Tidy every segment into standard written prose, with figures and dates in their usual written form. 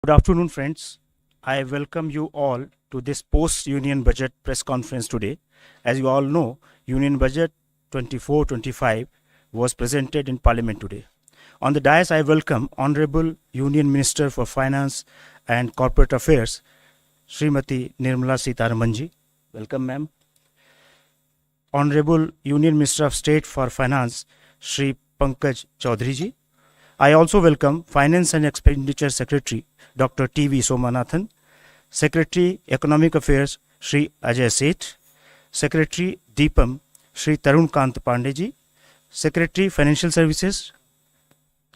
Good afternoon, friends. I welcome you all to this post-Union Budget press conference today. As you all know, Union Budget 24-25 was presented in Parliament today. On the dais, I welcome Honorable Union Minister for Finance and Corporate Affairs, Srimati Nirmala Sitharaman ji. Welcome, ma'am. Honorable Union Minister of State for Finance, Shri Pankaj Chaudhary ji. I also welcome Finance and Expenditure Secretary, Dr. T.V. Somanathan, Secretary Economic Affairs, Shri Ajay Seth, Secretary Deepam, Shri Tarun Kant Pandey ji, Secretary Financial Services,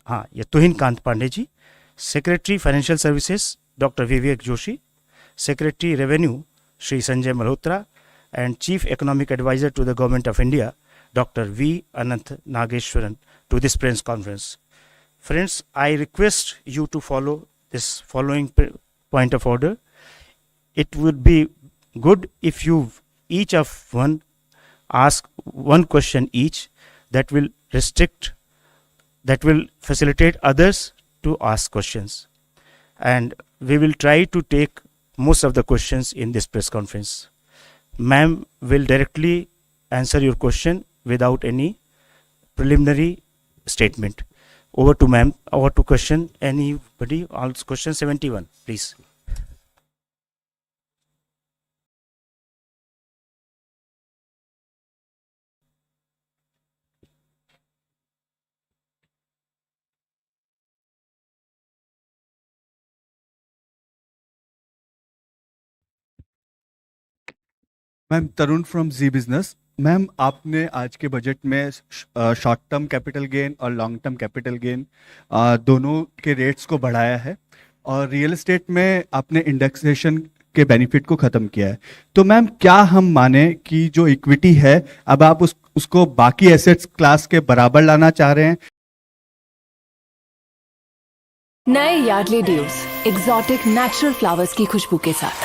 Tuhin Kant Pandey ji, Secretary Financial Services, Dr. Vivek Joshi, Secretary Revenue, Shri Sanjay Malhotra, and Chief Economic Advisor to the Government of India, Dr. V. Anant Nageshwaran, to this press conference. Friends, I request you to follow this following point of order. It would be good if you each of one ask one question each. That will facilitate others to ask questions. And we will try to take most of the questions in this press conference. Ma'am will directly answer your question without any preliminary statement. Over to ma'am. Over to question. Anybody? Question 71, please. Ma'am Tarun from Zee business. Ma'am आपने आज के budget में short term capital gain और long term capital gain दोनों के rates को बढ़ाया है और रियल एस्टेट में आपने इंडेक्सेशन के बेनिफिट को खत्म किया है। तो मैम क्या हम माने कि जो इक्विटी है अब आप उसको बाकी एसेट्स क्लास के बराबर लाना चाह रहे हैं? नए Yardley dews exotic natural flowers की खुशबू के साथ।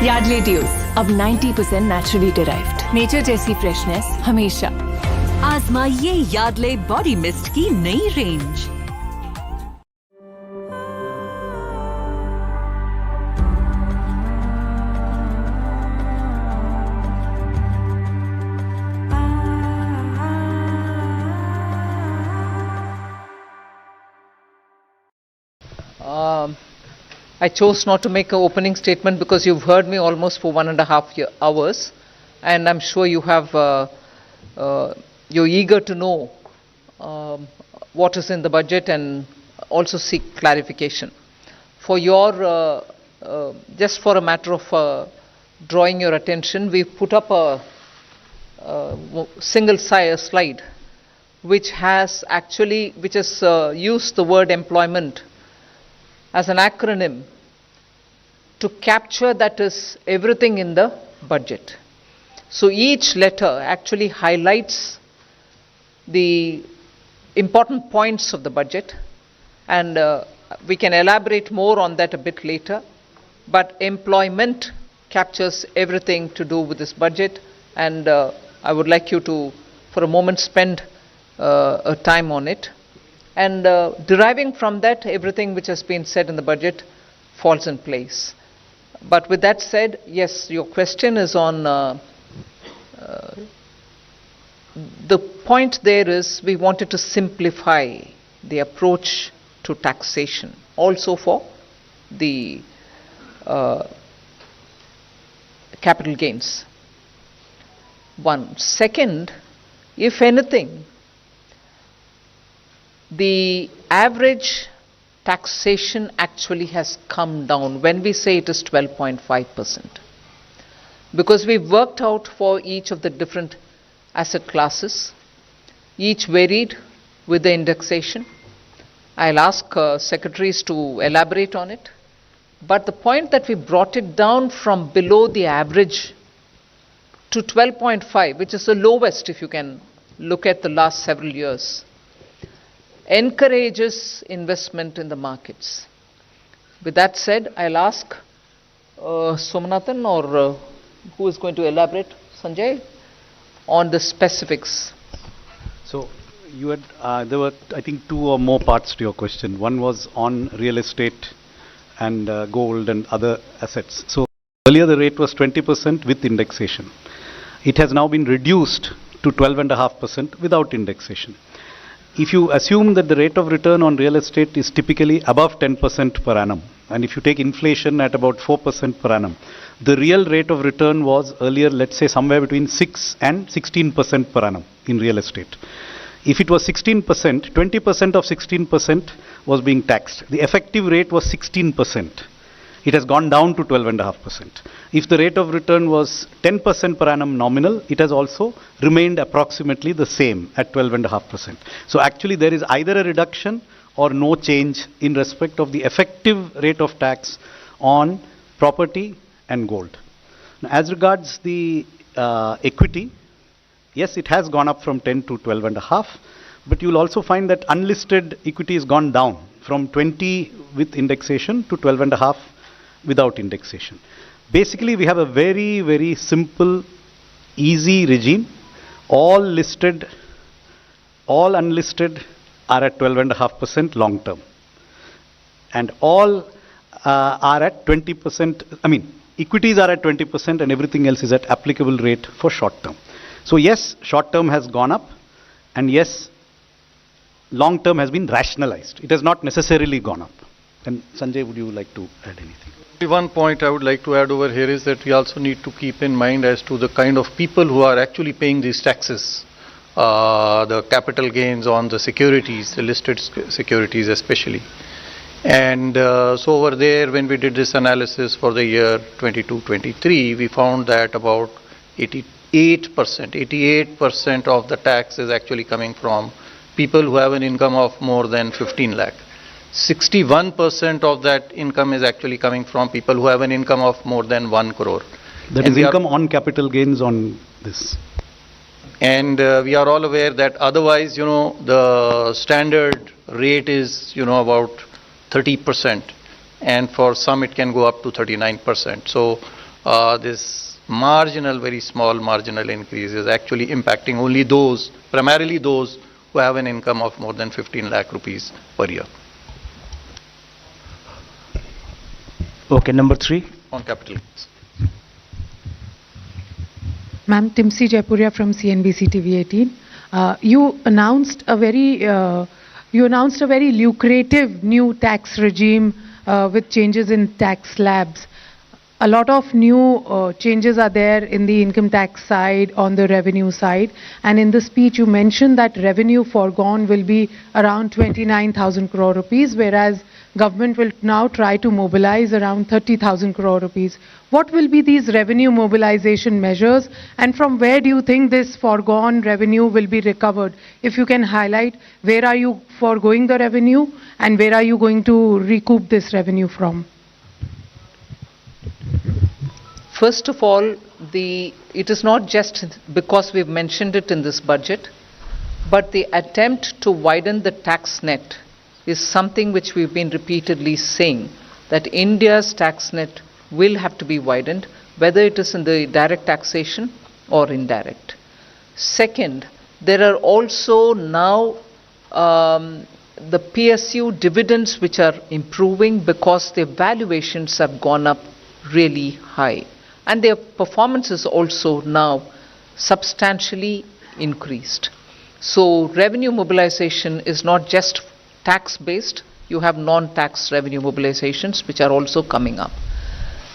यार्डली ड्यूज अब 90% नेचुरली डिराइव्ड, नेचर जैसी फ्रेशनेस हमेशा। आजमाइए यार्डले बॉडी मिस्ट की नई range. I chose not to make an opening statement because you've heard me almost for 1.5 hours, and I'm sure you have you're eager to know what is in the budget and also seek clarification. For your just for a matter of drawing your attention, we've put up a single slide which has used the word employment as an acronym to capture that is everything in the budget. So each letter actually highlights the important points of the budget, and we can elaborate more on that a bit later. But employment captures everything to do with this budget, and I would like you to for a moment spend a time on it. And deriving from that, everything which has been said in the budget falls in place. But with that said, yes, your question is on the point there is we wanted to simplify the approach to taxation also for the capital gains. One. Second, if anything, the average taxation actually has come down when we say it is 12.5%, because we worked out for each of the different asset classes, each varied with the indexation. I'll ask secretaries to elaborate on it, but the point that we brought it down from below the average to 12.5, which is the lowest if you can look at the last several years, encourages investment in the markets. With that said, I'll ask Somanathan or who is going to elaborate, Sanjay, on the specifics. So you had there were I think two or more parts to your question. One was on real estate and gold and other assets. So earlier the rate was 20% with indexation. It has now been reduced to 12.5% without indexation. If you assume that the rate of return on real estate is typically above 10% per annum, and if you take inflation at about 4% per annum, the real rate of return was earlier, let's say, somewhere between 6 and 16% per annum in real estate. If it was 16%, 20% of 16% was being taxed. The effective rate was 16%. It has gone down to 12.5%. If the rate of return was 10% per annum nominal, it has also remained approximately the same at 12.5%. So actually there is either a reduction or no change in respect of the effective rate of tax on property and gold. Now, as regards the equity, yes, it has gone up from 10 to 12.5, but you will also find that unlisted equity has gone down from 20 with indexation to 12.5 without indexation. Basically, we have a very, very simple, easy regime. All listed, all unlisted are at 12.5% long term. And all are at 20%, equities are at 20% and everything else is at applicable rate for short term. So yes, short term has gone up, and yes, long term has been rationalized. It has not necessarily gone up. And Sanjay, would you like to add anything? One point I would like to add over here is that we also need to keep in mind as to the kind of people who are actually paying these taxes. The capital gains on the securities, the listed securities especially. And so over there, when we did this analysis for the year 22-23, we found that about 88% of the tax is actually coming from people who have an income of more than 15 lakh. 61% of that income is actually coming from people who have an income of more than 1 crore. That is income on capital gains on this. And we are all aware that otherwise, the standard rate is, about 30%. And for some it can go up to 39%. So this marginal, very small marginal increase is actually impacting only those, primarily those who have an income of more than 15 lakh rupees per year. Okay, number 3. On capital gains. Ma'am, Timsi Jaipuria from CNBC TV 18. You announced a very lucrative new tax regime with changes in tax slabs. A lot of new changes are there in the income tax side, on the revenue side. And in the speech, you mentioned that revenue foregone will be around 29,000 crore rupees, whereas government will now try to mobilize around 30,000 crore rupees. What will be these revenue mobilization measures, and from where do you think this foregone revenue will be recovered? If you can highlight, where are you foregoing the revenue and where are you going to recoup this revenue from? First of all, it is not just because we've mentioned it in this budget, but the attempt to widen the tax net is something which we've been repeatedly saying, that India's tax net will have to be widened, whether it is in the direct taxation or indirect. Second, there are also now the PSU dividends which are improving because their valuations have gone up really high. And their performance is also now substantially increased. So revenue mobilization is not just tax-based, you have non-tax revenue mobilizations which are also coming up.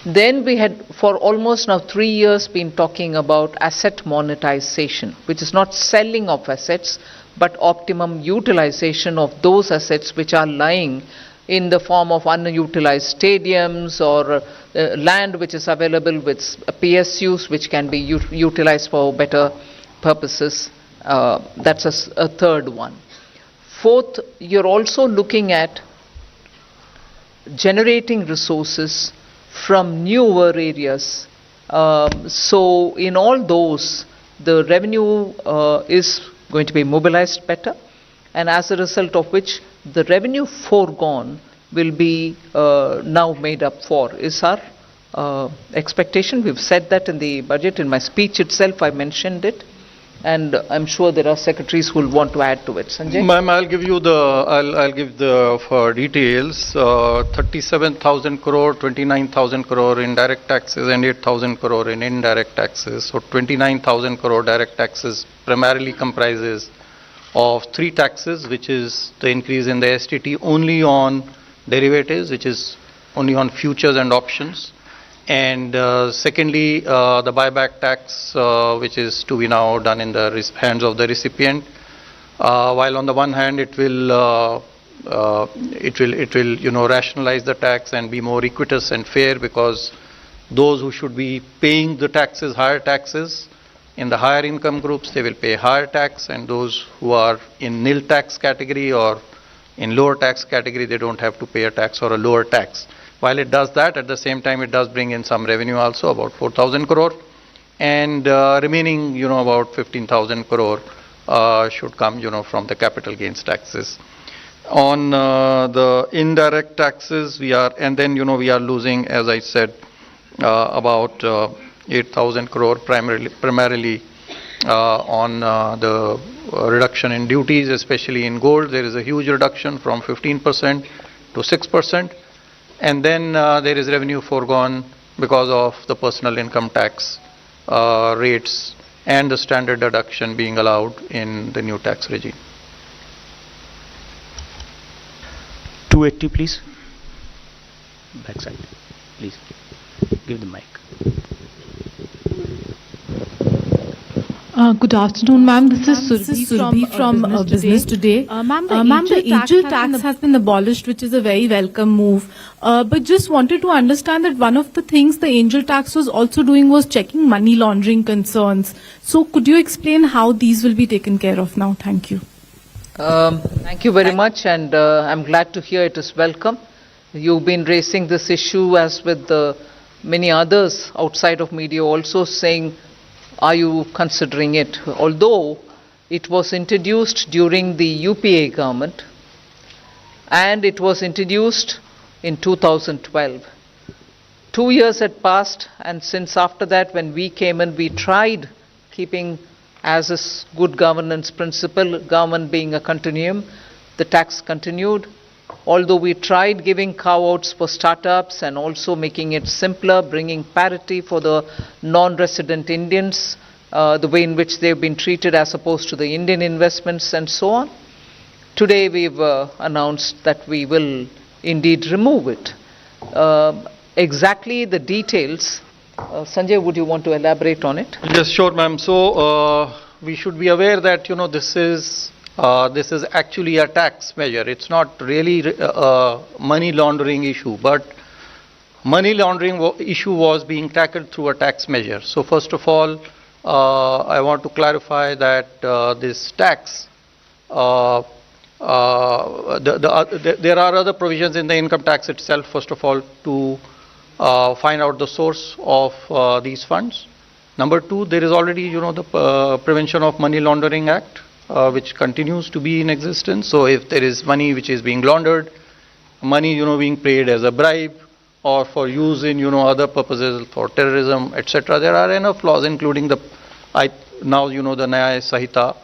Then we had for almost now 3 years been talking about asset monetization, which is not selling of assets, but optimum utilization of those assets which are lying in the form of unutilized stadiums or land which is available with PSUs which can be utilized for better purposes. That's a third one. Fourth, you're also looking at generating resources from newer areas. So in all those, the revenue is going to be mobilized better, and as a result of which the revenue foregone will be now made up for, is our expectation. We've said that in the budget. In my speech itself I mentioned it, And I'm sure there are secretaries who will want to add to it. Sanjay? Ma'am, I'll give the details. 37,000 crore, 29,000 crore in direct taxes and 8,000 crore in indirect taxes. So 29,000 crore direct taxes primarily comprises of three taxes, which is the increase in the STT only on derivatives, which is only on futures and options. And secondly, the buyback tax, which is to be now done in the hands of the recipient. While on the one hand, it will rationalize the tax and be more equitous and fair, because those who should be paying the taxes, higher taxes, in the higher income groups, they will pay higher tax, and those who are in nil tax category or in lower tax category, they don't have to pay a tax or a lower tax. While it does that, at the same time, it does bring in some revenue also, about 4,000 crore, and remaining, about 15,000 crore should come, from the capital gains taxes. On the indirect taxes, we are losing, as I said, about 8,000 crore primarily on the reduction in duties, especially in gold. There is a huge reduction from 15% to 6%. And then there is revenue foregone because of the personal income tax rates and the standard deduction being allowed in the new tax regime. 280, please. Backside, please. Give the mic. Good afternoon, ma'am. This is Surbhi from Business Today. Ma'am, the angel tax has been abolished, which is a very welcome move. But just wanted to understand that one of the things the angel tax was also doing was checking money laundering concerns. So could you explain how these will be taken care of now? Thank you. Thank you very much, and I'm glad to hear it is welcome. You've been raising this issue, as with many others outside of media also, saying, are you considering it? Although it was introduced during the UPA government, and it was introduced in 2012. 2 years had passed, and since after that, when we came in, we tried keeping as a good governance principle, government being a continuum, the tax continued. Although we tried giving carve-outs for startups and also making it simpler, bringing parity for the non-resident Indians, the way in which they've been treated as opposed to the Indian investments and so on. Today we've announced that we will indeed remove it. Exactly the details, Sanjay, would you want to elaborate on it? Yes, sure, ma'am. So we should be aware that this is actually a tax measure. It's not really a money laundering issue, but money laundering issue was being tackled through a tax measure. So first of all, I want to clarify that this tax, there are other provisions in the income tax itself, first of all, to find out the source of these funds. Number two, there is already, the Prevention of Money Laundering Act, which continues to be in existence. So if there is money which is being laundered, money, being paid as a bribe or for use in, other purposes for terrorism, etc., there are enough laws, including the Nyaya Sahita,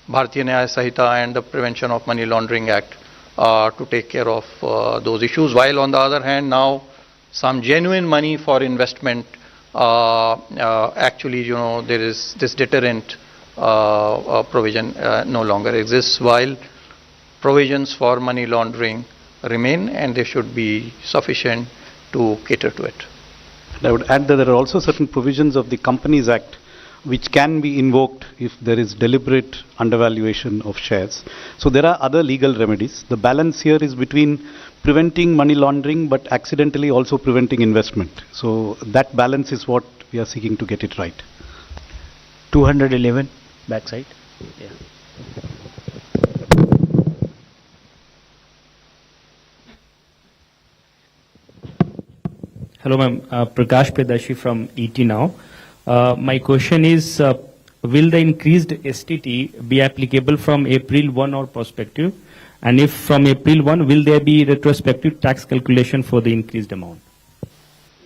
Bharatiya Nyaya Sahita, and the Prevention of Money Laundering Act to take care of those issues. While on the other hand, now some genuine money for investment, actually, there is this deterrent provision no longer exists, while provisions for money laundering remain, and they should be sufficient to cater to it. And I would add that there are also certain provisions of the Companies Act which can be invoked if there is deliberate undervaluation of shares. So there are other legal remedies. The balance here is between preventing money laundering but accidentally also preventing investment. So that balance is what we are seeking to get it right. 211, backside. Yeah. Hello, ma'am. Prakash Pedashi from ET Now. My question is, will the increased STT be applicable from April 1 or prospective? And if from April 1, will there be retrospective tax calculation for the increased amount?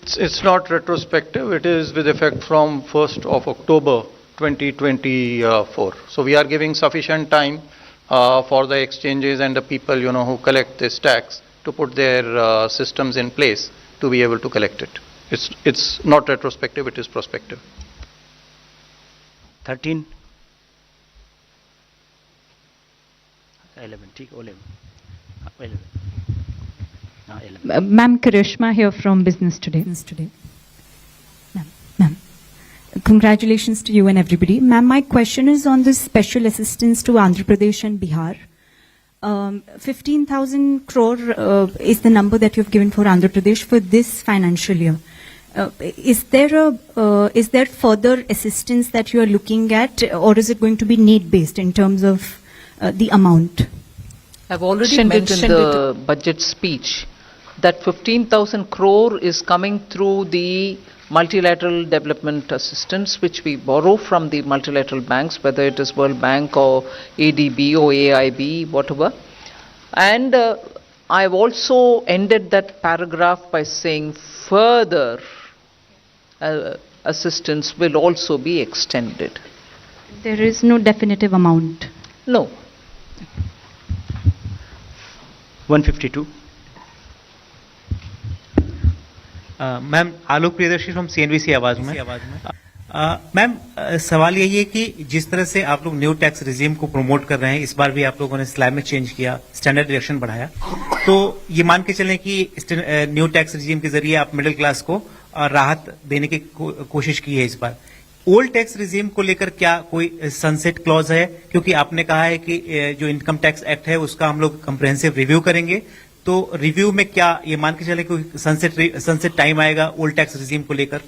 It's not retrospective. It is with effect from 1st of October 2024. So we are giving sufficient time for the exchanges and the people, who collect this tax to put their systems in place to be able to collect it. It's not retrospective, it is prospective. 13 11 ठीक 11 Ma'am, Karishma here from Business Today. Ma'am, congratulations to you and everybody. Ma'am, my question is on this special assistance to Andhra Pradesh and Bihar. 15,000 crore is the number that you've given for Andhra Pradesh for this financial year. Is there further assistance that you are looking at, or is it going to be need-based in terms of the amount? I've already mentioned in the budget speech that 15,000 crore is coming through the multilateral development assistance, which we borrow from the multilateral banks, whether it is World Bank or ADB or AIB, whatever. And I've also ended that paragraph by saying further assistance will also be extended. There is no definitive amount? No. 152 ma'am Alok Priyadarshi from CNBC आवाज में ma'am सवाल यही है कि जिस तरह से आप लोग न्यू टैक्स रिजीम को प्रमोट कर रहे हैं, इस बार भी आप लोगों ने स्लैब में चेंज किया, स्टैंडर्ड डिडक्शन बढ़ाया, तो ये मान के चलें कि न्यू टैक्स रिजीम के जरिए आप मिडिल क्लास को राहत देने की कोशिश की है इस बार। ओल्ड टैक्स रिजीम को लेकर क्या कोई सनसेट क्लॉज है? क्योंकि आपने कहा है कि जो इनकम टैक्स एक्ट है उसका हम लोग कंप्रिहेंसिव रिव्यू करेंगे, तो रिव्यू में क्या ये मान के चले कोई सनसेट टाइम आएगा ओल्ड टैक्स रिजीम को लेकर?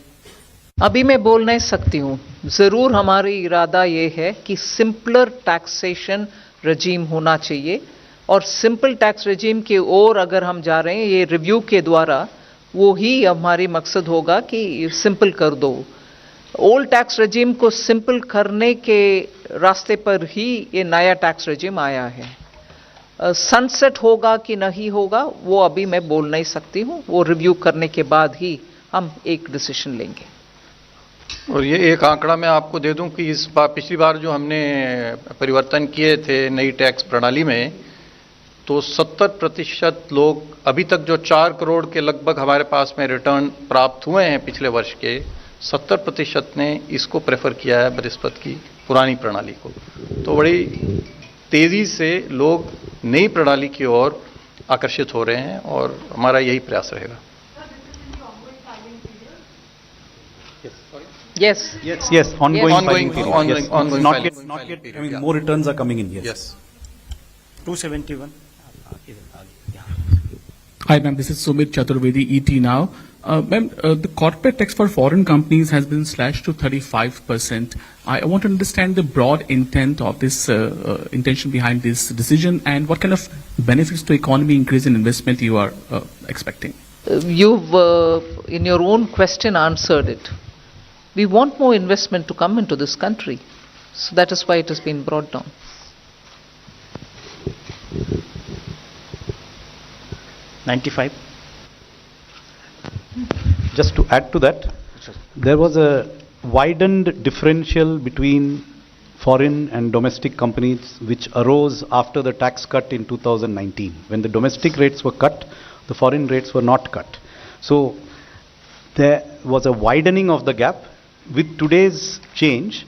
अभी मैं बोल नहीं सकती हूँ। जरूर हमारी इरादा ये है कि सिंपलर टैक्सेशन रजीम होना चाहिए, और सिंपल टैक्स रजीम की ओर अगर हम जा रहे हैं ये रिव्यू के द्वारा, वो ही हमारी मकसद होगा कि सिंपल कर दो। ओल्ड टैक्स रजीम को सिंपल करने के रास्ते पर ही ये नया टैक्स रजीम आया है। सनसेट होगा कि नहीं होगा वो अभी मैं बोल नहीं सकती हूँ, वो रिव्यू करने के बाद ही हम एक डिसीजन लेंगे। और ये एक आंकड़ा मैं आपको दे दूं कि इस बार पिछली बार जो हमने परिवर्तन किए थे नई टैक्स प्रणाली में, तो 70% लोग अभी तक जो 4 करोड़ के लगभग हमारे पास में रिटर्न प्राप्त हुए हैं पिछले वर्ष के, 70% ने इसको प्रेफर किया है बनिस्बत की पुरानी प्रणाली को। तो बड़ी तेजी से लोग नई प्रणाली की ओर आकर्षित हो रहे हैं और हमारा यही प्रयास रहेगा। Yes. Ongoing period. Not yet. I mean, more returns are coming in. Yes. 271. Hi, ma'am. This is Sumit Chaturvedi, ET Now. Ma'am, the corporate tax for foreign companies has been slashed to 35%. I want to understand the broad intent of this intention behind this decision, and what kind of benefits to economy increase in investment you are expecting. You've, in your own question, answered it. We want more investment to come into this country. So that is why it has been brought down. $95. Just to add to that, there was a widened differential between foreign and domestic companies which arose after the tax cut in 2019. When the domestic rates were cut, the foreign rates were not cut. So there was a widening of the gap. With today's change,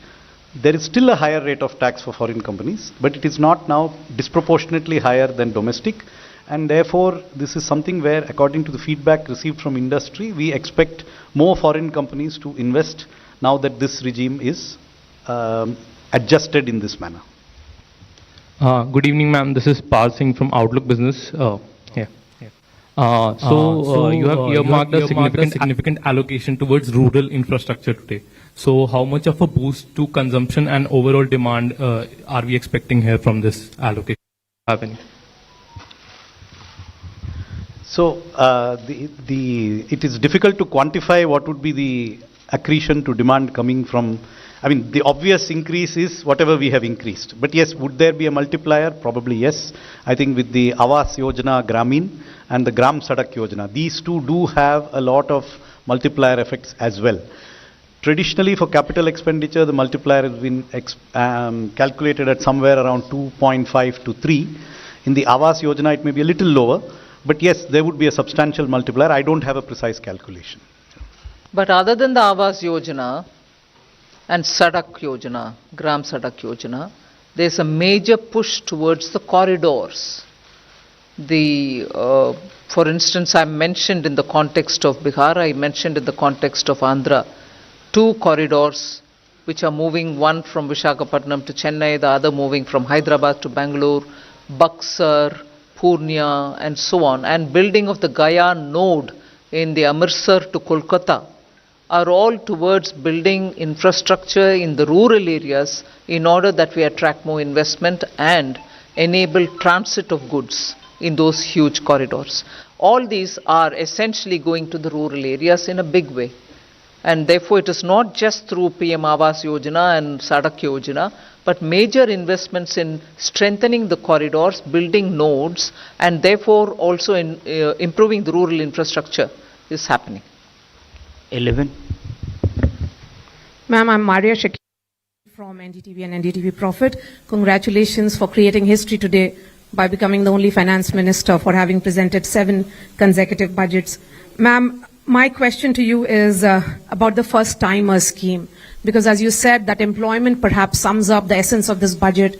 there is still a higher rate of tax for foreign companies, but it is not now disproportionately higher than domestic. And therefore, this is something where, according to the feedback received from industry, we expect more foreign companies to invest now that this regime is adjusted in this manner. Good evening, ma'am. This is Pal Singh from Outlook Business. You have earmarked a significant allocation towards rural infrastructure today. So how much of a boost to consumption and overall demand are we expecting here from this allocation? So it is difficult to quantify what would be the accretion to demand coming from. I mean, the obvious increase is whatever we have increased. But yes, would there be a multiplier? Probably yes. I think with the Awas Yojana Gramin and the Gram Sadak Yojana, these two do have a lot of multiplier effects as well. Traditionally, for capital expenditure, the multiplier has been calculated at somewhere around 2.5 to 3. In the Awas Yojana, it may be a little lower, but yes, there would be a substantial multiplier. I don't have a precise calculation. But other than the Awas Yojana and Sadak Yojana, Gram Sadak Yojana, there's a major push towards the corridors. For instance, I mentioned in the context of Bihar, I mentioned in the context of Andhra, 2 corridors which are moving, one from Visakhapatnam to Chennai, the other moving from Hyderabad to Bangalore, Buxar, Purnia, and so on, and building of the Gaya node in the Amritsar to Kolkata are all towards building infrastructure in the rural areas in order that we attract more investment and enable transit of goods in those huge corridors. All these are essentially going to the rural areas in a big way. And therefore, it is not just through PM Awas Yojana and Sadak Yojana, but major investments in strengthening the corridors, building nodes, and therefore also in improving the rural infrastructure is happening. 11. Ma'am, I'm Maria Shakir from NDTV and NDTV Profit. Congratulations for creating history today by becoming the only finance minister for having presented 7 consecutive budgets. Ma'am, my question to you is about the first-timer scheme, because as you said, that employment perhaps sums up the essence of this budget.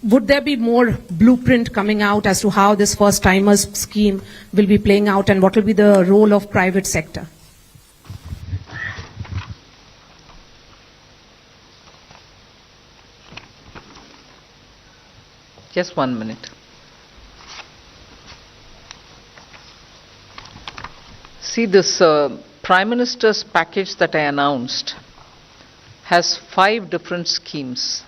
Would there be more blueprint coming out as to how this first-timers scheme will be playing out, and what will be the role of private sector? Just 1 minute. See, this Prime Minister's package that I announced has 5 different schemes.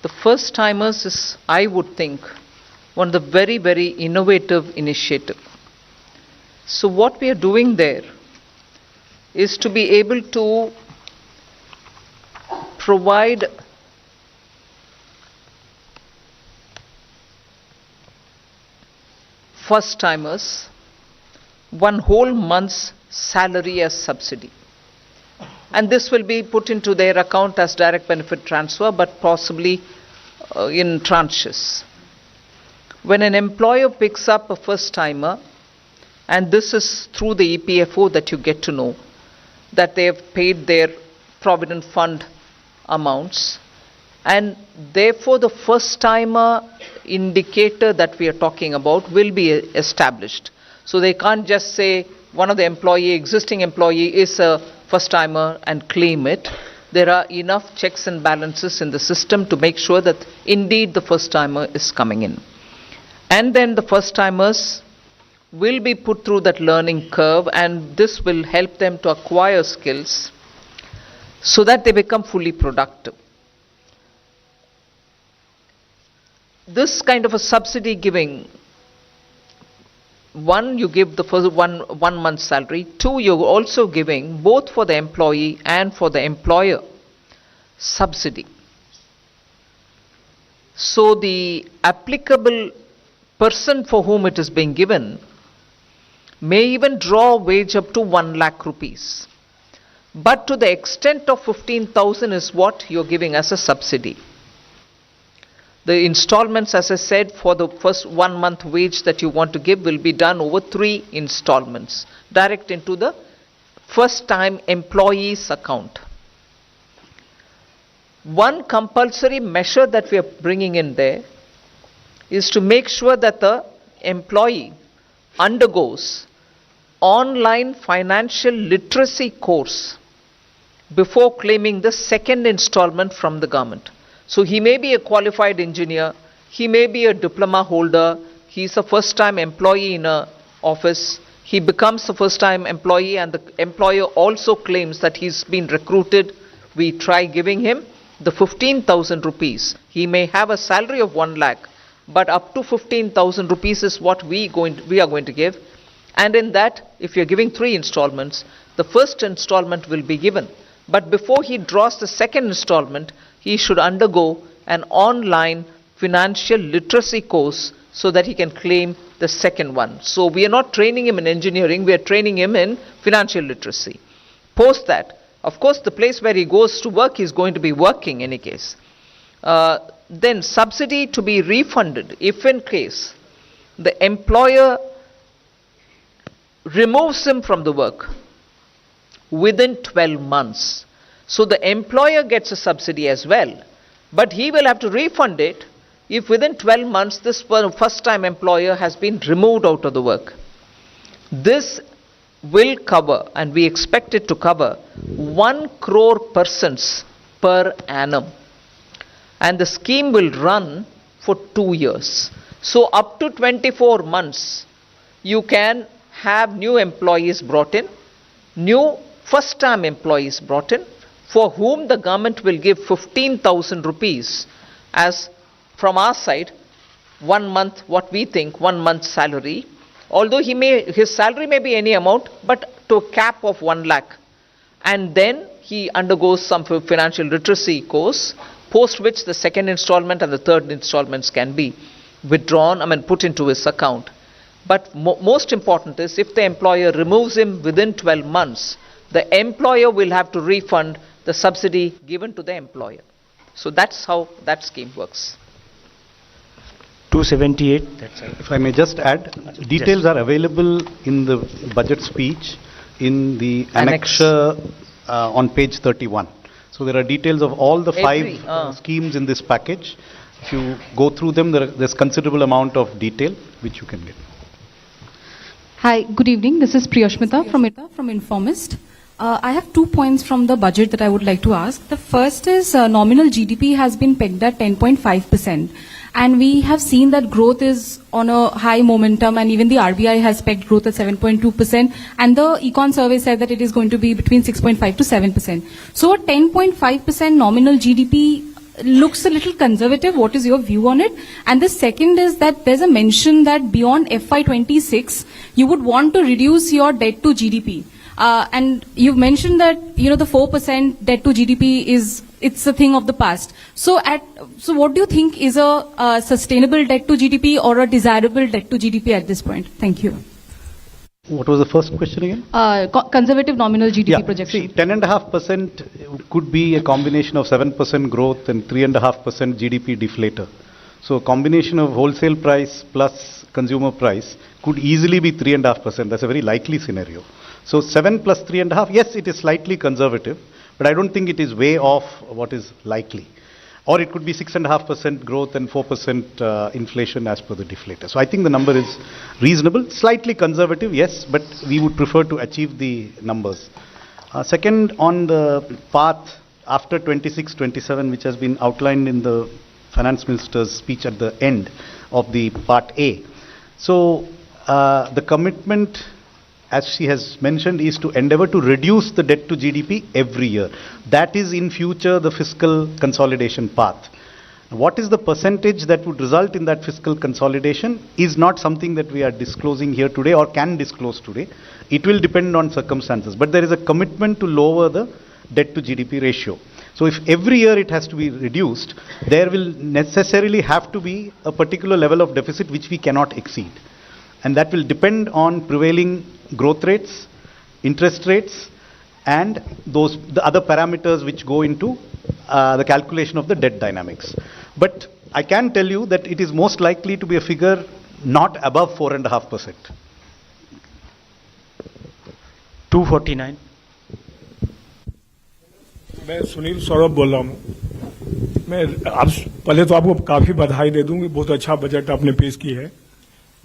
The first timers is, I would think, one of the very, very innovative initiative. So what we are doing there is to be able to provide first timers 1 whole month's salary as subsidy. And this will be put into their account as direct benefit transfer, but possibly in tranches. When an employer picks up a first timer, and this is through the EPFO that you get to know that they have paid their provident fund amounts, and therefore the first timer indicator that we are talking about will be established. So they can't just say one of the existing employee is a first timer and claim it. There are enough checks and balances in the system to make sure that indeed the first timer is coming in. And then the first timers will be put through that learning curve, and this will help them to acquire skills so that they become fully productive. This kind of a subsidy giving, 1, you give the first one month's salary. 2, you're also giving both for the employee and for the employer subsidy. So the applicable person for whom it is being given may even draw a wage up to 1 lakh rupees. But to the extent of 15,000 is what you're giving as a subsidy. The installments, as I said, for the first 1 month wage that you want to give will be done over 3 installments, direct into the first time employee's account. One compulsory measure that we are bringing in there is to make sure that the employee undergoes online financial literacy course before claiming the second installment from the government. So he may be a qualified engineer, he may be a diploma holder, he's a first time employee in an office, he becomes a first time employee and the employer also claims that he's been recruited. We try giving him the 15,000 rupees. He may have a salary of 1 lakh, but up to 15,000 rupees is what we are going to give. And in that, if you're giving 3 installments, the first installment will be given. But before he draws the second installment, he should undergo an online financial literacy course so that he can claim the second one. So we are not training him in engineering, we are training him in financial literacy. Post that, Of course, the place where he goes to work, he's going to be working in any case. Then subsidy to be refunded if in case the employer removes him from the work within 12 months. So the employer gets a subsidy as well, but he will have to refund it if within 12 months this first time employer has been removed out of the work. This will cover, and we expect it to cover, 1 crore persons per annum. And the scheme will run for 2 years. So up to 24 months, you can have new employees brought in, new first-time employees brought in, for whom the government will give 15,000 rupees as, from our side, 1 month, what we think, 1 month's salary. Although his salary may be any amount, but to a cap of 1 lakh. And then he undergoes some financial literacy course, post which the second installment and the third installments can be withdrawn, put into his account. But most important is, if the employer removes him within 12 months, the employer will have to refund the subsidy given to the employer. So that's how that scheme works. 278. That's right. If I may just add, details are available in the budget speech in the annexure on page 31. So there are details of all the 5 schemes in this package. If you go through them, there's considerable amount of detail which you can get. Hi, good evening. This is Priyashmita from Informist. I have 2 points from the budget that I would like to ask. The first is nominal GDP has been pegged at 10.5%. And we have seen that growth is on a high momentum, and even the RBI has pegged growth at 7.2%, and the Econ survey said that it is going to be between 6.5 to 7%. So a 10.5% nominal GDP looks a little conservative. What is your view on it? And the second is that there's a mention that beyond FY26, you would want to reduce your debt to GDP. And you've mentioned that, the 4% debt to GDP it's a thing of the past. So what do you think is a sustainable debt to GDP or a desirable debt to GDP at this point? Thank you. What was the first question again? Conservative nominal GDP projection. See, 10.5% could be a combination of 7% growth and 3.5% GDP deflator. So a combination of wholesale price plus consumer price could easily be 3.5%. That's a very likely scenario. So 7 plus 3.5, yes, it is slightly conservative, but I don't think it is way off what is likely. Or it could be 6.5% growth and 4% inflation as per the deflator. So I think the number is reasonable, slightly conservative, yes, but we would prefer to achieve the numbers. Second, on the path after 26-27, which has been outlined in the finance minister's speech at the end of the part A. So the commitment, as she has mentioned, is to endeavor to reduce the debt to GDP every year. That is in future the fiscal consolidation path. What is the percentage that would result in that fiscal consolidation is not something that we are disclosing here today or can disclose today. It will depend on circumstances. But there is a commitment to lower the debt to GDP ratio. So if every year it has to be reduced, there will necessarily have to be a particular level of deficit which we cannot exceed. And that will depend on prevailing growth rates, interest rates, and the other parameters which go into the calculation of the debt dynamics. But I can tell you that it is most likely to be a figure not above 4.5%. 249. मैं सुनील सौरभ बोल रहा हूँ। मैं आप पहले तो आपको काफी बधाई दे दूंगी, बहुत अच्छा बजट आपने पेश की है।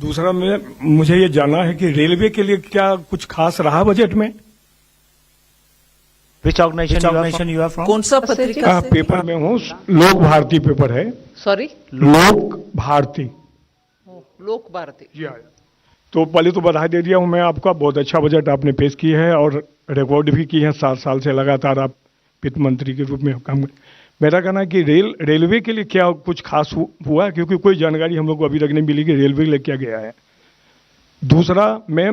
दूसरा मुझे ये जानना है कि रेलवे के लिए क्या कुछ खास रहा बजट में? Which organization you are from? कौन सा पत्रिका? पेपर में हूँ, लोक भारती पेपर है। Sorry? लोक भारती। लोक भारती। जी हाँ। तो पहले तो बधाई दे दिया हूँ मैं आपका, बहुत अच्छा बजट आपने पेश की है और रिकॉर्ड भी की है, 7 साल से लगातार आप वित्त मंत्री के रूप में काम। मेरा कहना है कि रेलवे के लिए क्या कुछ खास हुआ, क्योंकि कोई जानकारी हम लोग को अभी तक नहीं मिली कि रेलवे के लिए क्या गया है। दूसरा, मैं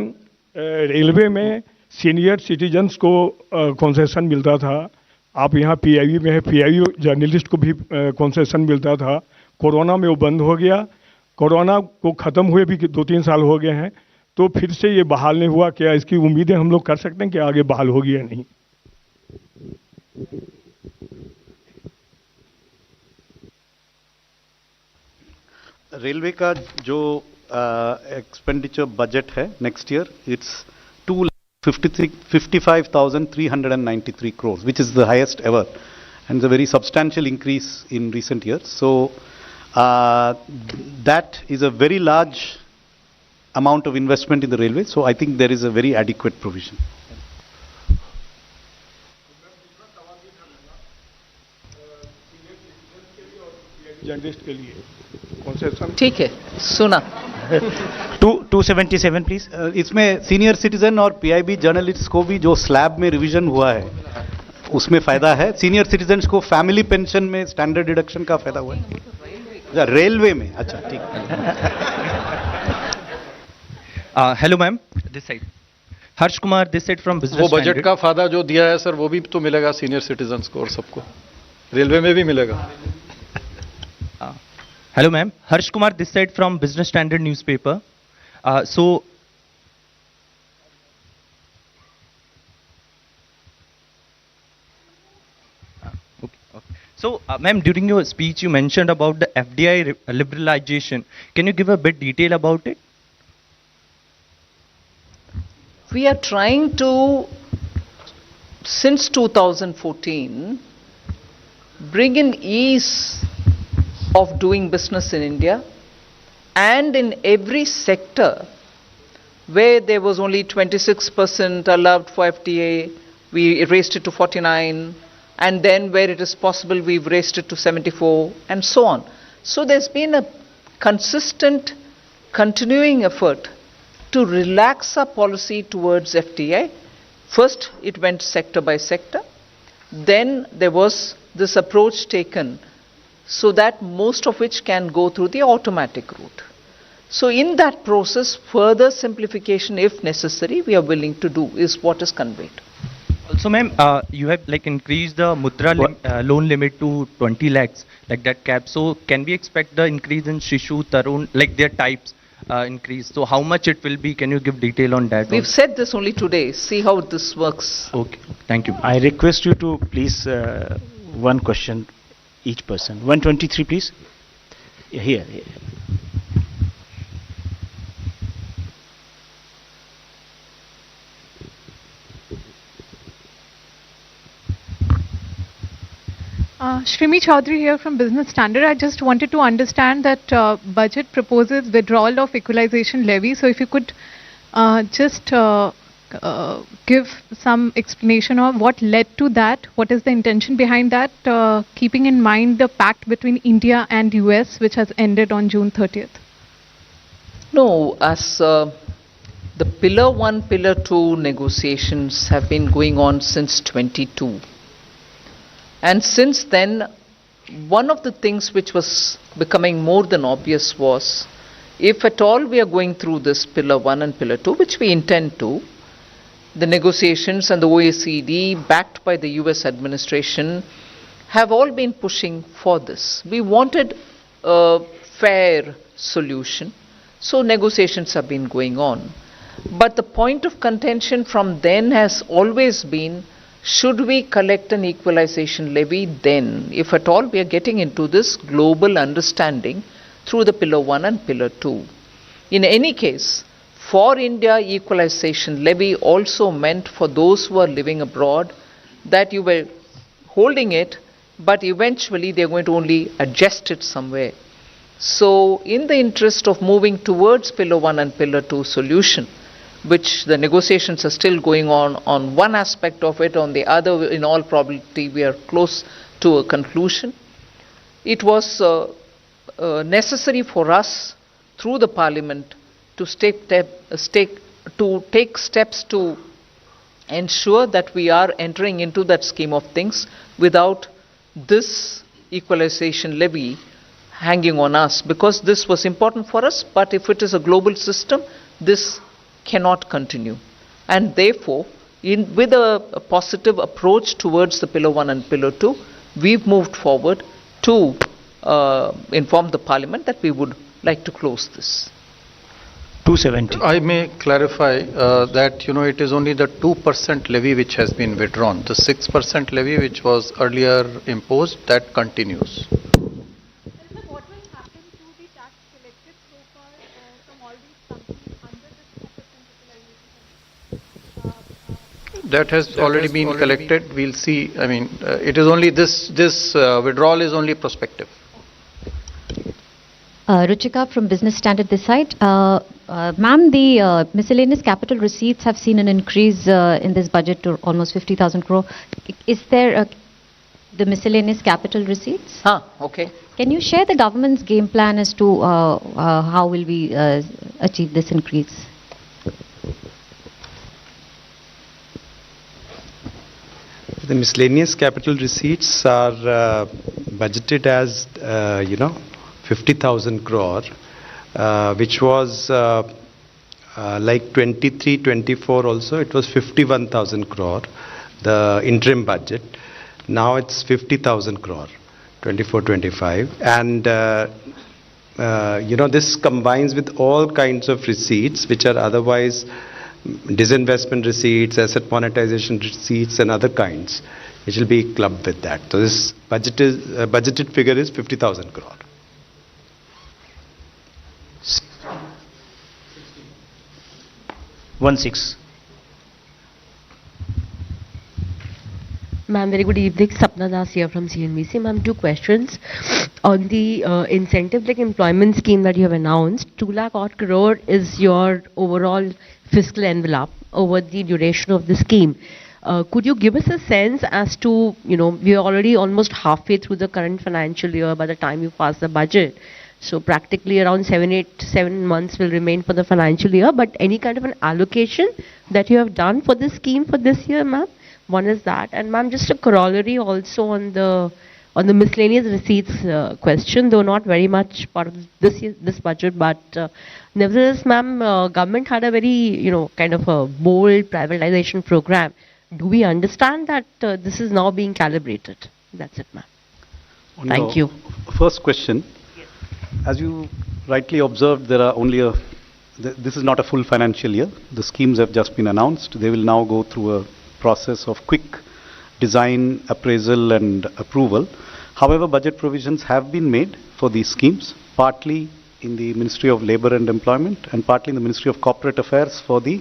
रेलवे में सीनियर सिटीजन्स को कंसेशन मिलता था, आप यहाँ पीआईवी में है, पीआईवी जर्नलिस्ट को भी कंसेशन मिलता था। कोरोना में वो बंद हो गया, कोरोना को ख़त्म हुए भी 2-3 साल हो गए हैं, तो फिर से ये बहाल नहीं हुआ। क्या इसकी उम्मीदें हम लोग कर सकते हैं कि आगे बहाल होगी या नहीं? रेलवे का जो एक्सपेंडिचर बजट है next year, it's 2,55,393 crores, which is the highest ever, and it's a very substantial increase in recent years. So that is a very large amount of investment in the railway. So I think there is a very adequate provision. Journalist के लिए concession ठीक है, सुना। 277 please. इसमें senior citizen और PIB journalist को भी जो स्लैब में रिवीजन हुआ है उसमें फायदा है। सीनियर सिटीजन को फैमिली पेंशन में स्टैंडर्ड डिडक्शन का फायदा हुआ है रेलवे में। अच्छा ठीक। Hello ma'am, this side Harsh Kumar, this side from business. वो बजट का फायदा जो दिया है सर, वो भी तो मिलेगा सीनियर सिटीजन्स को और सबको, रेलवे में भी मिलेगा। Hello ma'am, Harsh Kumar this side from Business Standard newspaper. Ma'am, during your speech you mentioned about the FDI liberalization. Can you give a bit detail about it? We are trying to, since 2014, bring in ease of doing business in India, and in every sector where there was only 26% allowed for FTA, we raised it to 49, and then where it is possible, we've raised it to 74, and so on. So there's been a consistent, continuing effort to relax our policy towards FTA. First, it went sector by sector. Then there was this approach taken so that most of which can go through the automatic route. So in that process, further simplification, if necessary, we are willing to do, is what is conveyed. Also, ma'am, you have like increased the Mudra loan limit to 20 lakhs, like that cap. So can we expect the increase in Shishu, Tarun, like their types increase? So how much it will be? Can you give detail on that? We've said this only today. See how this works. Okay, thank you. I request you to please one question each person. 123 please. Here. Shrimi Chaudhary here from Business Standard. I just wanted to understand that budget proposes withdrawal of equalization levy. So if you could just give some explanation of what led to that, what is the intention behind that, keeping in mind the pact between India and US which has ended on June 30th. No, as the Pillar 1, Pillar 2 negotiations have been going on since 22. And since then, one of the things which was becoming more than obvious was, if at all we are going through this Pillar 1 and Pillar 2, which we intend to, the negotiations and the OECD, backed by the US administration, have all been pushing for this. We wanted a fair solution, so negotiations have been going on. But the point of contention from then has always been, should we collect an equalization levy then, if at all we are getting into this global understanding through the Pillar 1 and Pillar 2. In any case, for India, equalization levy also meant for those who are living abroad that you were holding it, but eventually they are going to only adjust it somewhere. So in the interest of moving towards Pillar 1 and Pillar 2 solution, which the negotiations are still going on one aspect of it, on the other, in all probability, we are close to a conclusion. It was necessary for us, through the Parliament, to take steps to ensure that we are entering into that scheme of things without this equalization levy hanging on us, because this was important for us, but if it is a global system, this cannot continue. And therefore, with a positive approach towards the Pillar 1 and Pillar 2, we've moved forward to inform the Parliament that we would like to close this. 270. I may clarify that, it is only the 2% levy which has been withdrawn. The 6% levy which was earlier imposed, that continues. That has already been collected. We'll see. I mean, it is only this withdrawal is only prospective. Ruchika from Business Standard this side. Ma'am, the miscellaneous capital receipts have seen an increase in this budget to almost 50,000 crore. Is there the miscellaneous capital receipts? Okay. Can you share the government's game plan as to how will we achieve this increase? The miscellaneous capital receipts are budgeted as, 50,000 crore, which was like 23-24 also, it was 51,000 crore, the interim budget. Now it's 50,000 crore, 24-25. And, this combines with all kinds of receipts, which are otherwise disinvestment receipts, asset monetization receipts, and other kinds, which will be clubbed with that. So this budgeted figure is 50,000 crore. Ma'am, very good evening. Sapna Das here from CNBC. Ma'am, two questions. On the incentive-like employment scheme that you have announced, 2 lakh odd crore is your overall fiscal envelope over the duration of the scheme. Could you give us a sense as to, we are already almost halfway through the current financial year by the time you pass the budget. So practically around 7 months will remain for the financial year. But any kind of an allocation that you have done for this scheme for this year, ma'am? One is that. And ma'am, just a corollary also on the miscellaneous receipts question, though not very much part of this budget, but nevertheless, ma'am, government had a very, kind of a bold privatization program. Do we understand that this is now being calibrated? That's it, ma'am. Thank you. First question. As you rightly observed, there are only this is not a full financial year. The schemes have just been announced. They will now go through a process of quick design, appraisal and approval. However, budget provisions have been made for these schemes, partly in the Ministry of Labour and Employment and partly in the Ministry of Corporate Affairs for the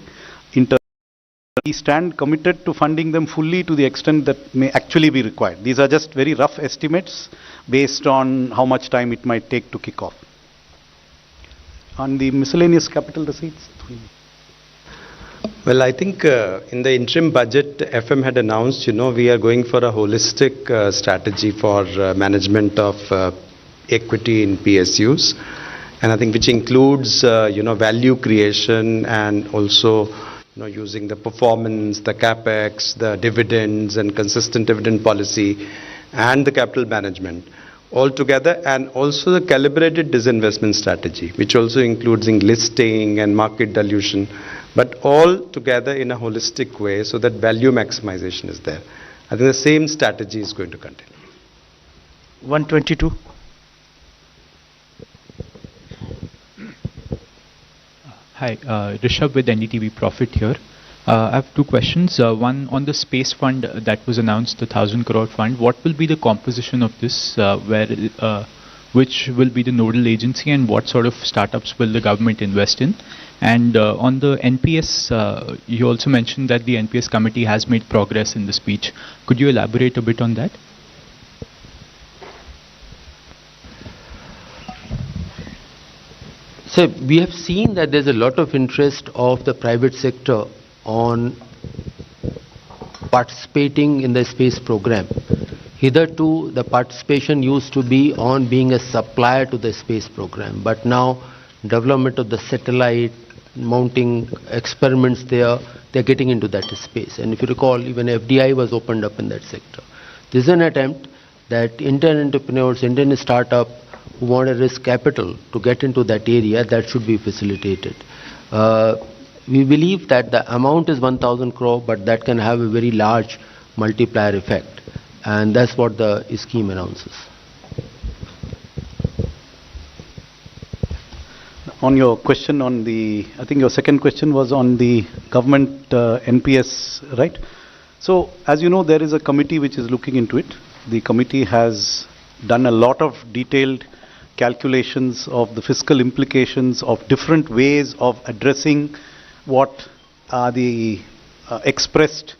inter. We stand committed to funding them fully to the extent that may actually be required. These are just very rough estimates based on how much time it might take to kick off. On the miscellaneous capital receipts? Well, I think in the interim budget, FM had announced, we are going for a holistic strategy for management of equity in PSUs. And I think which includes, value creation and also, using the performance, the capex, the dividends and consistent dividend policy and the capital management all together, and also the calibrated disinvestment strategy, which also includes listing and market dilution, but all together in a holistic way so that value maximization is there. I think the same strategy is going to continue. 122. Hi, Rishabh with NDTV Profit here. I have two questions. One on the space fund that was announced, the 1,000 crore fund. What will be the composition of this? Which will be the nodal agency, and what sort of startups will the government invest in? And on the NPS, you also mentioned that the NPS committee has made progress in the speech. Could you elaborate a bit on that? So we have seen that there's a lot of interest of the private sector on participating in the space program. Hitherto, the participation used to be on being a supplier to the space program, but now development of the satellite, mounting experiments there, they're getting into that space. And if you recall, even FDI was opened up in that sector. This is an attempt that Indian entrepreneurs, Indian startup who want to risk capital to get into that area, that should be facilitated. We believe that the amount is 1,000 crore, but that can have a very large multiplier effect. And that's what the scheme announces. On your question on the, I think your second question was on the government NPS, right? So, as you know, there is a committee which is looking into it. The committee has done a lot of detailed calculations of the fiscal implications of different ways of addressing what are the expressed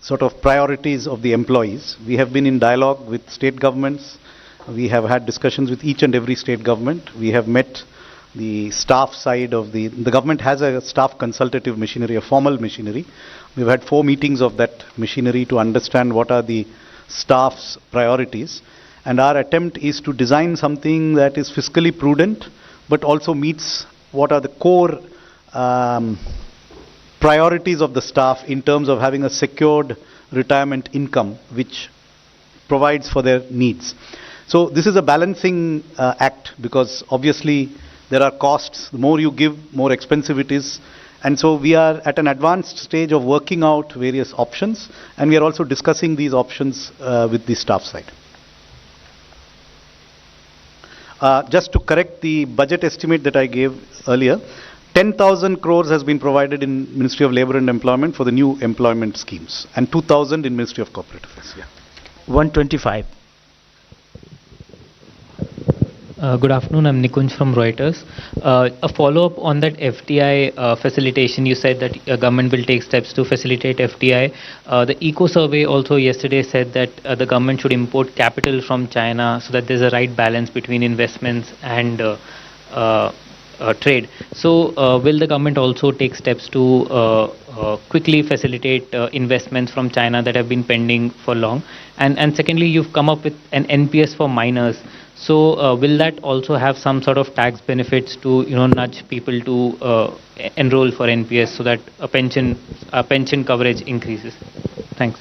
sort of priorities of the employees. We have been in dialogue with state governments. We have had discussions with each and every state government. We have met the staff side of the government has a staff consultative machinery, a formal machinery. We've had 4 meetings of that machinery to understand what are the staff's priorities. And our attempt is to design something that is fiscally prudent, but also meets what are the core priorities of the staff in terms of having a secured retirement income, which provides for their needs. So this is a balancing act, because obviously there are costs. The more you give, more expensive it is. And so we are at an advanced stage of working out various options, and we are also discussing these options with the staff side. Just to correct the budget estimate that I gave earlier, 10,000 crores has been provided in Ministry of Labour and Employment for the new employment schemes, and 2,000 in Ministry of Corporate Affairs. Yeah. 125. Good afternoon, I'm Nikunj from Reuters. A follow-up on that FDI facilitation, you said that government will take steps to facilitate FDI. The Eco Survey also yesterday said that the government should import capital from China so that there's a right balance between investments and trade. So will the government also take steps to quickly facilitate investments from China that have been pending for long? And secondly, you've come up with an NPS for minors. So will that also have some sort of tax benefits to nudge people to enroll for NPS so that a pension coverage increases? Thanks.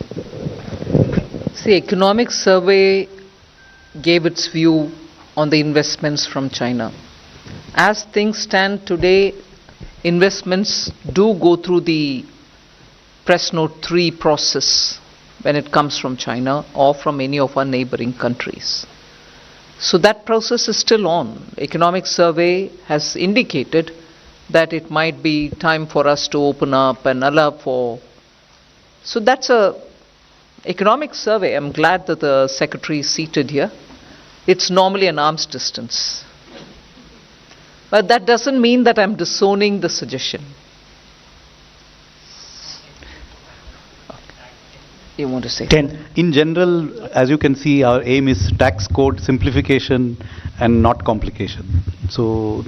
The Economic Survey gave its view on the investments from China. As things stand today, investments do go through the Press Note 3 process when it comes from China or from any of our neighboring countries. So that process is still on. Economic Survey has indicated that it might be time for us to open up and allow for. So that's a Economic Survey. I'm glad that the Secretary is seated here. It's normally an arm's distance. But that doesn't mean that I'm disowning the suggestion. You want to say? 10. In general, as you can see, our aim is tax code simplification and not complication. So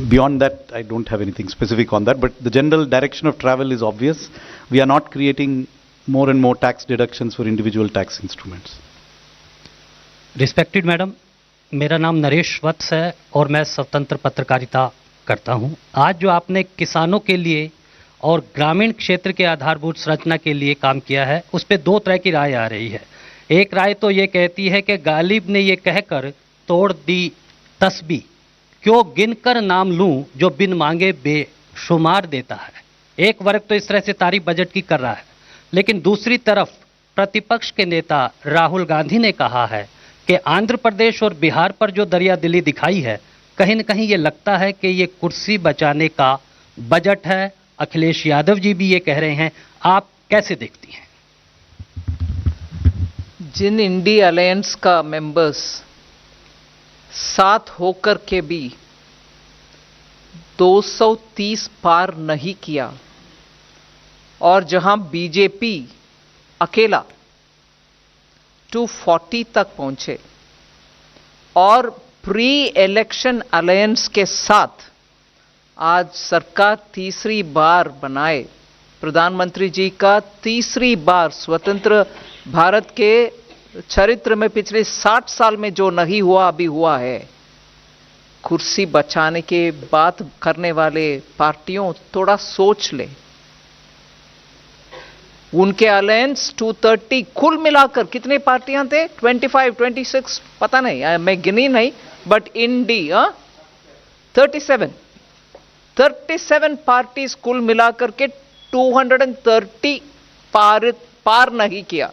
beyond that, I don't have anything specific on that. But the general direction of travel is obvious. We are not creating more and more tax deductions for individual tax instruments. Respected Madam, मेरा नाम नरेश वत्स है और मैं स्वतंत्र पत्रकारिता करता हूं। आज जो आपने किसानों के लिए और ग्रामीण क्षेत्र के आधारभूत संरचना के लिए काम किया है, उस पे 2 तरह की राय आ रही है। एक राय तो ये कहती है कि गालिब ने ये कहकर तोड़ दी तस्बीह, क्यों गिनकर नाम लूं जो बिन मांगे बेशुमार देता है। एक वर्ग तो इस तरह से तारीफ बजट की कर रहा है, लेकिन दूसरी तरफ प्रतिपक्ष के नेता राहुल गांधी ने कहा है कि आंध्र प्रदेश और बिहार पर जो दरियादिली दिखाई है, कहीं न कहीं ये लगता है कि ये कुर्सी बचाने का बजट है। अखिलेश यादव जी भी ये कह रहे हैं, आप कैसे देखती हैं? जिन इंडी अलायंस का मेंबर्स साथ होकर के भी 230 पार नहीं किया और जहां बीजेपी अकेला 240 तक पहुंचे और प्री इलेक्शन अलायंस के साथ आज सरकार तीसरी बार बनाए, प्रधानमंत्री जी का तीसरी बार स्वतंत्र भारत के चरित्र में पिछले 60 साल में जो नहीं हुआ अभी हुआ है। कुर्सी बचाने के बात करने वाले पार्टियों थोड़ा सोच ले। उनके अलायंस 230 कुल मिलाकर कितने पार्टियां थे? 25, 26 पता नहीं, मैं गिनी नहीं, बट इंडी 37 पार्टीज कुल मिलाकर के 230 पार नहीं किया,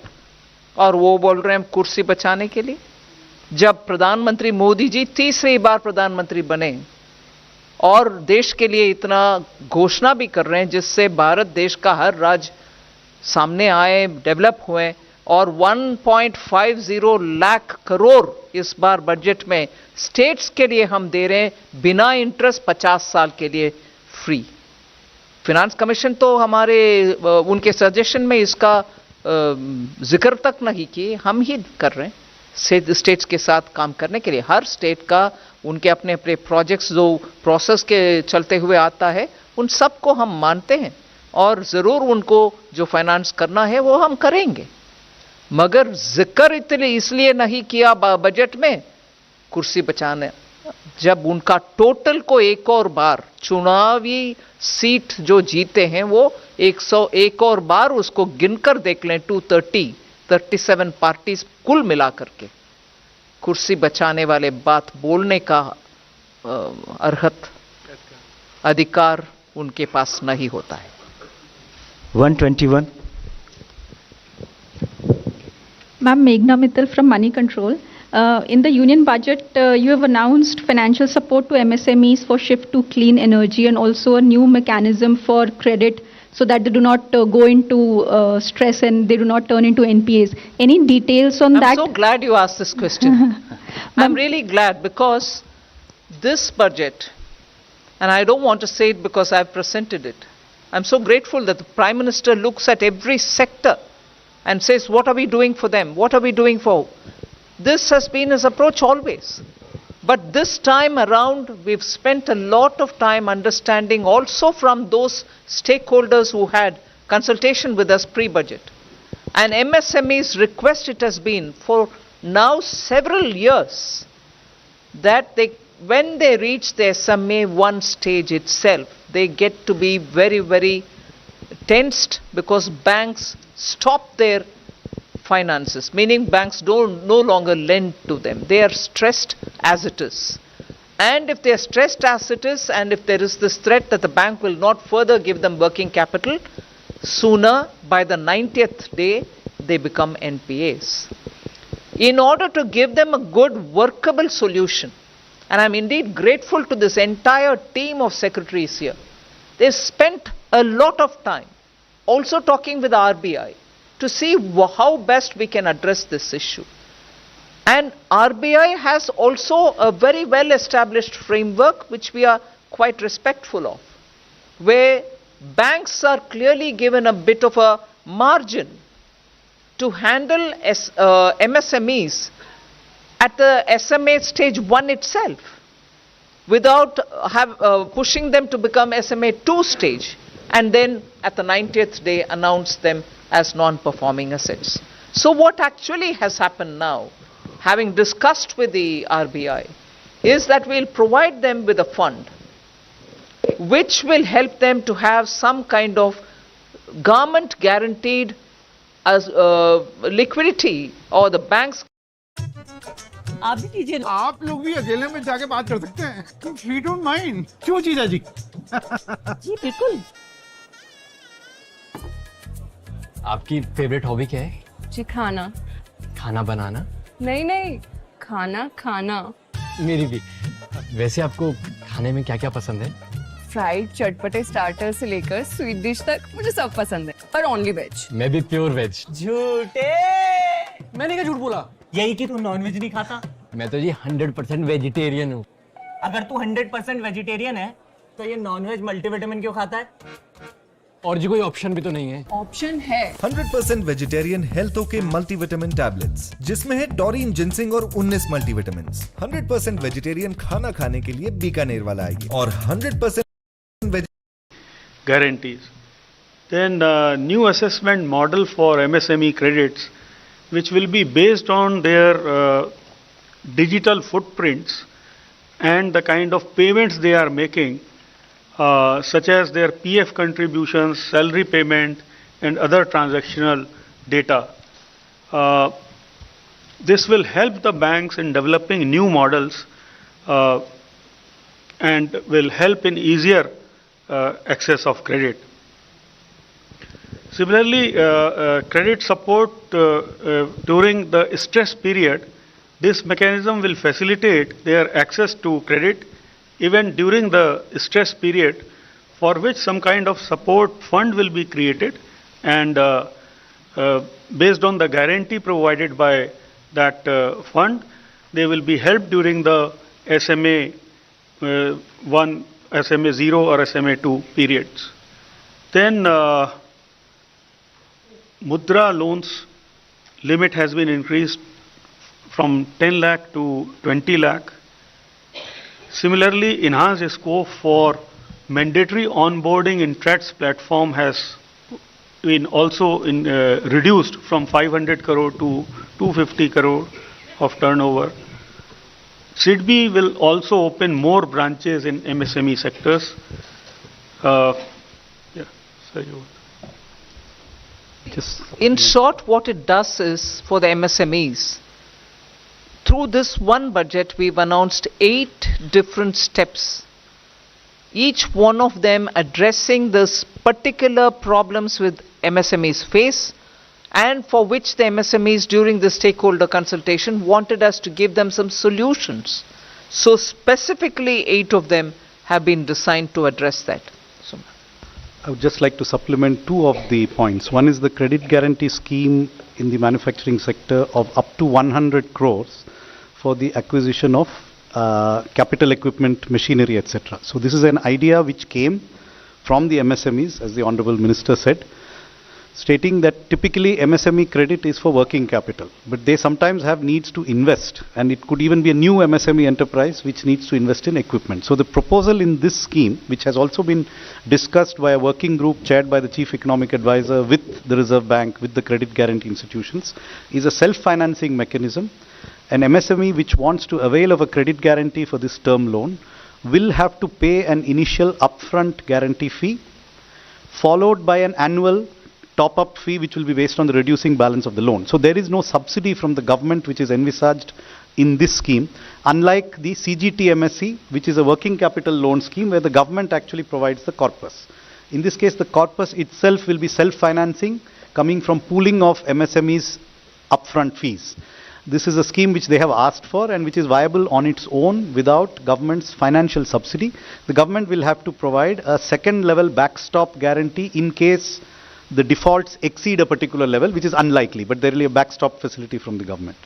और वो बोल रहे हैं कुर्सी बचाने के लिए। जब प्रधानमंत्री मोदी जी तीसरी बार प्रधानमंत्री बने और देश के लिए इतना घोषणा भी कर रहे हैं जिससे भारत देश का हर राज्य सामने आए, डेवलप हुए, और 1.50 लाख करोड़ इस बार बजट में स्टेट्स के लिए हम दे रहे हैं बिना इंटरेस्ट 50 साल के लिए फ्री। फिनांस कमीशन तो हमारे उनके सजेशन में इसका जिक्र तक नहीं किए, हम ही कर रहे हैं स्टेट्स के साथ काम करने के लिए। हर स्टेट का उनके अपने अपने प्रोजेक्ट्स जो प्रोसेस के चलते हुए आता है उन सब को हम मानते हैं और ज़रूर उनको जो फाइनेंस करना है वो हम करेंगे, मगर जिक्र इसलिए नहीं किया बजट में कुर्सी बचाने। जब उनका टोटल को एक और बार चुनावी सीट जो जीते हैं वो 101 और बार उसको गिनकर देख लें, 237 पार्टीज कुल मिला करके कुर्सी बचाने वाले बात बोलने का अर्हत अधिकार उनके पास नहीं होता है। 121. Ma'am, Meghna Mittal from Money Control. In the union budget, you have announced financial support to MSMEs for shift to clean energy and also a new mechanism for credit so that they do not go into stress and they do not turn into NPAs. Any details on that? I'm so glad you asked this question. I'm really glad because this budget, and I don't want to say it because I've presented it, I'm so grateful that the Prime Minister looks at every sector and says, what are we doing for them? What are we doing for? This has been his approach always. But this time around, we've spent a lot of time understanding also from those stakeholders who had consultation with us pre-budget. And MSME's request it has been for now several years that when they reach the SMA 1 stage itself, they get to be very, very tensed because banks stop their finances, meaning banks no longer lend to them. They are stressed as it is. And if they are stressed as it is, and if there is this threat that the bank will not further give them working capital, sooner, by the 90th day, they become NPAs. In order to give them a good workable solution, and I'm indeed grateful to this entire team of secretaries here, they spent a lot of time also talking with RBI to see how best we can address this issue. And RBI has also a very well established framework which we are quite respectful of, where banks are clearly given a bit of a margin to handle MSMEs at the SMA stage 1 itself without pushing them to become SMA 2 stage and then at the 90th day announce them as non-performing assets. So what actually has happened now, having discussed with the RBI, is that we'll provide them with a fund which will help them to have some kind of government guaranteed as liquidity or the banks. आप भी कीजिए, आप लोग भी अकेले में जाके बात कर सकते हैं, if you don't mind. क्यों जीजा जी? जी बिल्कुल. आपकी फेवरेट हॉबी क्या है? जी खाना. खाना बनाना? नहीं, खाना खाना. मेरी भी. वैसे आपको खाने में क्या-क्या पसंद है? फ्राइड चटपटे स्टार्टर से लेकर स्वीट डिश तक मुझे सब पसंद है, पर ओनली वेज. मैं भी प्योर वेज. झूठे. मैंने क्या झूठ बोला? यही कि तू नॉन वेज नहीं खाता. मैं तो जी 100% वेजिटेरियन हूँ. अगर तू 100% वेजिटेरियन है तो ये नॉन वेज मल्टीविटामिन क्यों खाता है? और जी कोई ऑप्शन भी तो नहीं है. ऑप्शन है. 100% वेजिटेरियन हेल्थ के मल्टीविटामिन टैबलेट्स जिसमें है टॉरिन, जिंसिंग और 19 मल्टीविटामिन. 100% वेजिटेरियन खाना खाने के लिए बीकानेर वाला आइए और 100% guarantees. Then new assessment model for MSME credits which will be based on their digital footprints and the kind of payments they are making, such as their PF contributions, salary payment and other transactional data. This will help the banks in developing new models and will help in easier access of credit. Similarly, credit support during the stress period, this mechanism will facilitate their access to credit even during the stress period, for which some kind of support fund will be created, and based on the guarantee provided by that fund, they will be helped during the SMA 1, SMA 0 or SMA 2 periods. Then Mudra loans limit has been increased from 10 lakh to 20 lakh. Similarly, enhanced scope for mandatory onboarding in TREDS platform has been also reduced from 500 crore to 250 crore of turnover. SIDBI will also open more branches in MSME sectors. In short, what it does is for the MSMEs, through this one budget, we've announced 8 different steps, each one of them addressing this particular problems with MSMEs face, and for which the MSMEs during the stakeholder consultation wanted us to give them some solutions. So specifically 8 of them have been designed to address that. So, I would just like to supplement 2 of the points. One is the credit guarantee scheme in the manufacturing sector of up to 100 crores for the acquisition of capital equipment, machinery, etc. So this is an idea which came from the MSMEs, as the Honorable Minister said, stating that typically MSME credit is for working capital, but they sometimes have needs to invest, and it could even be a new MSME enterprise which needs to invest in equipment. So the proposal in this scheme, which has also been discussed by a working group chaired by the Chief Economic Advisor with the Reserve Bank, with the credit guarantee institutions, is a self-financing mechanism. An MSME which wants to avail of a credit guarantee for this term loan will have to pay an initial upfront guarantee fee, followed by an annual top-up fee which will be based on the reducing balance of the loan. So there is no subsidy from the government which is envisaged in this scheme, unlike the CGTMSE, which is a working capital loan scheme where the government actually provides the corpus. In this case, the corpus itself will be self-financing, coming from pooling of MSMEs' upfront fees. This is a scheme which they have asked for and which is viable on its own without government's financial subsidy. The government will have to provide a second level backstop guarantee in case the defaults exceed a particular level, which is unlikely, but there will be a backstop facility from the government.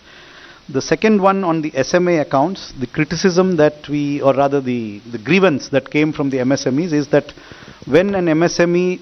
The second one on the SMA accounts, the criticism that we, or rather the grievance that came from the MSMEs is that when an MSME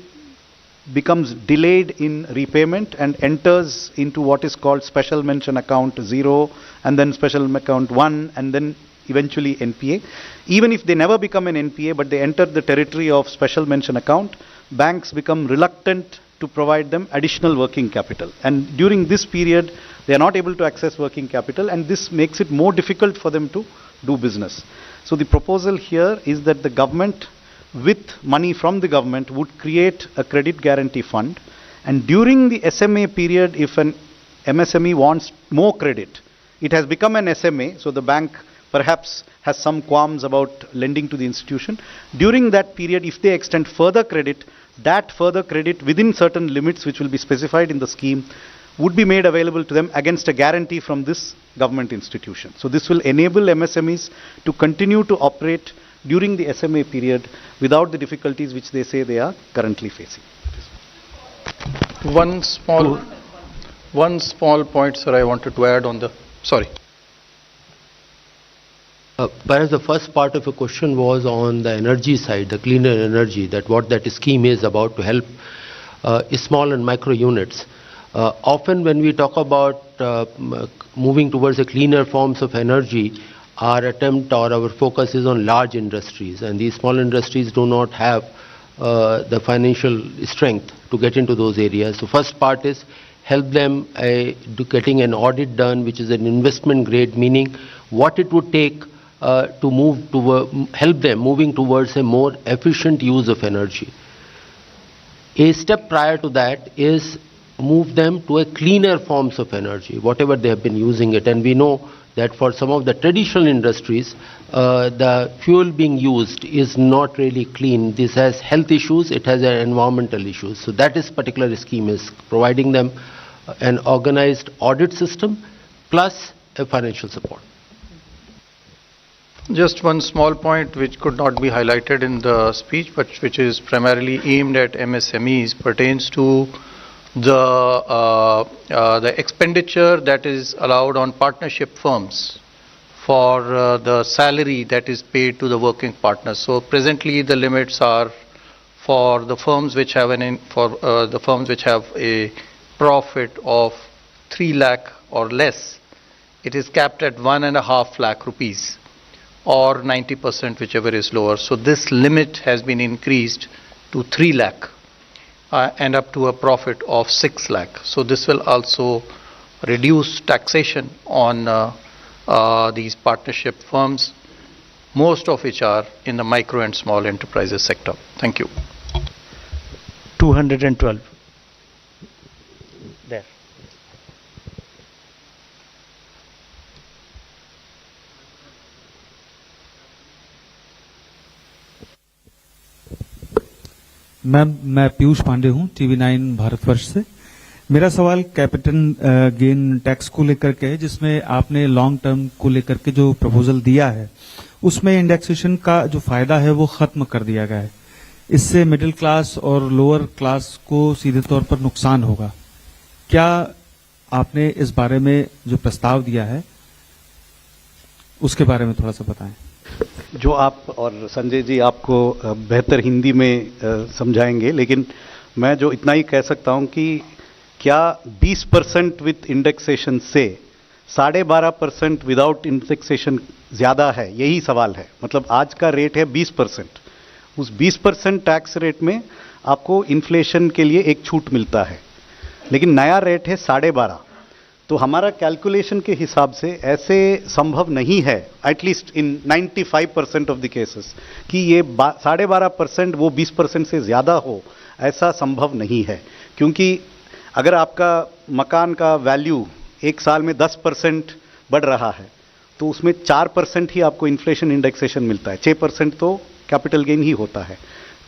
becomes delayed in repayment and enters into what is called special mention account 0 and then special account 1 and then eventually NPA, even if they never become an NPA but they enter the territory of special mention account, banks become reluctant to provide them additional working capital, and during this period they are not able to access working capital, and this makes it more difficult for them to do business. So the proposal here is that the government, with money from the government, would create a credit guarantee fund, and during the SMA period, if an MSME wants more credit, it has become an SMA, so the bank perhaps has some qualms about lending to the institution. During that period, if they extend further credit, that further credit within certain limits which will be specified in the scheme would be made available to them against a guarantee from this government institution. So this will enable MSMEs to continue to operate during the SMA period without the difficulties which they say they are currently facing. One small point, sir, I wanted to add on the, sorry. Perhaps the first part of your question was on the energy side, the cleaner energy, that what that scheme is about to help small and micro units. Often when we talk about moving towards the cleaner forms of energy, our attempt or our focus is on large industries, and these small industries do not have the financial strength to get into those areas. So first part is help them getting an audit done, which is an investment grade, meaning what it would take to move to help them moving towards a more efficient use of energy. A step prior to that is move them to a cleaner forms of energy, whatever they have been using it. And we know that for some of the traditional industries, the fuel being used is not really clean. This has health issues, it has environmental issues. So that is particular scheme is providing them an organized audit system plus a financial support. Just one small point which could not be highlighted in the speech, but which is primarily aimed at MSMEs, pertains to the expenditure that is allowed on partnership firms for the salary that is paid to the working partners. So presently the limits are for the firms which have the firms which have a profit of 3 lakh or less. It is capped at 1.5 lakh rupees, or 90%, whichever is lower. So this limit has been increased to 3 lakh and up to a profit of 6 lakh. So this will also reduce taxation on these partnership firms, most of which are in the micro and small enterprises sector. Thank you. 212. There. Ma'am, मैं पीयूष पांडे हूं, TV9 Bharatvarsh से। मेरा सवाल capital gain tax को लेकर के है, जिसमें आपने लॉन्ग टर्म को लेकर के जो प्रपोजल दिया है, उसमें इंडेक्सेशन का जो फायदा है वो खत्म कर दिया गया है। इससे मिडिल क्लास और लोअर क्लास को सीधे तौर पर नुकसान होगा। क्या आपने इस बारे में जो प्रस्ताव दिया है उसके बारे में थोड़ा सा बताएं। जो आप और संजय जी आपको बेहतर हिंदी में समझाएंगे, लेकिन मैं जो इतना ही कह सकता हूं कि क्या 20% विथ इंडेक्सेशन से 12.5% विदाउट इंडेक्सेशन ज्यादा है, यही सवाल है। मतलब आज का रेट है 20%, उस 20% टैक्स रेट में आपको इन्फ्लेशन के लिए एक छूट मिलता है, लेकिन नया रेट है 12.5। तो हमारा कैलकुलेशन के हिसाब से ऐसे संभव नहीं है, at least in 95% of the cases, कि ये 12.5% वो 20% से ज्यादा हो, ऐसा संभव नहीं है। क्योंकि अगर आपका मकान का वैल्यू एक साल में 10% बढ़ रहा है, तो उसमें 4% ही आपको इन्फ्लेशन इंडेक्सेशन मिलता है, 6% तो कैपिटल गेन ही होता है।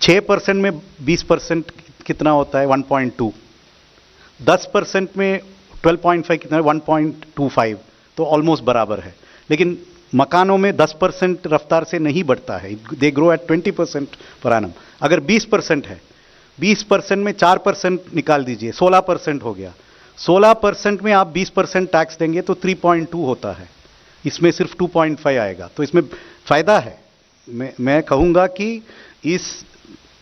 6% में 20% कितना होता है? 1.2। 10% में 12.5 कितना है? 1.25, तो ऑलमोस्ट बराबर है। लेकिन मकानों में 10% रफ्तार से नहीं बढ़ता है, they grow at 20% per annum. अगर 20% है, 20% में 4% निकाल दीजिए, 16% हो गया। 16% में आप 20% टैक्स देंगे तो 3.2 होता है, इसमें सिर्फ 2.5 आएगा। तो इसमें फायदा है। मैं कहूंगा कि इस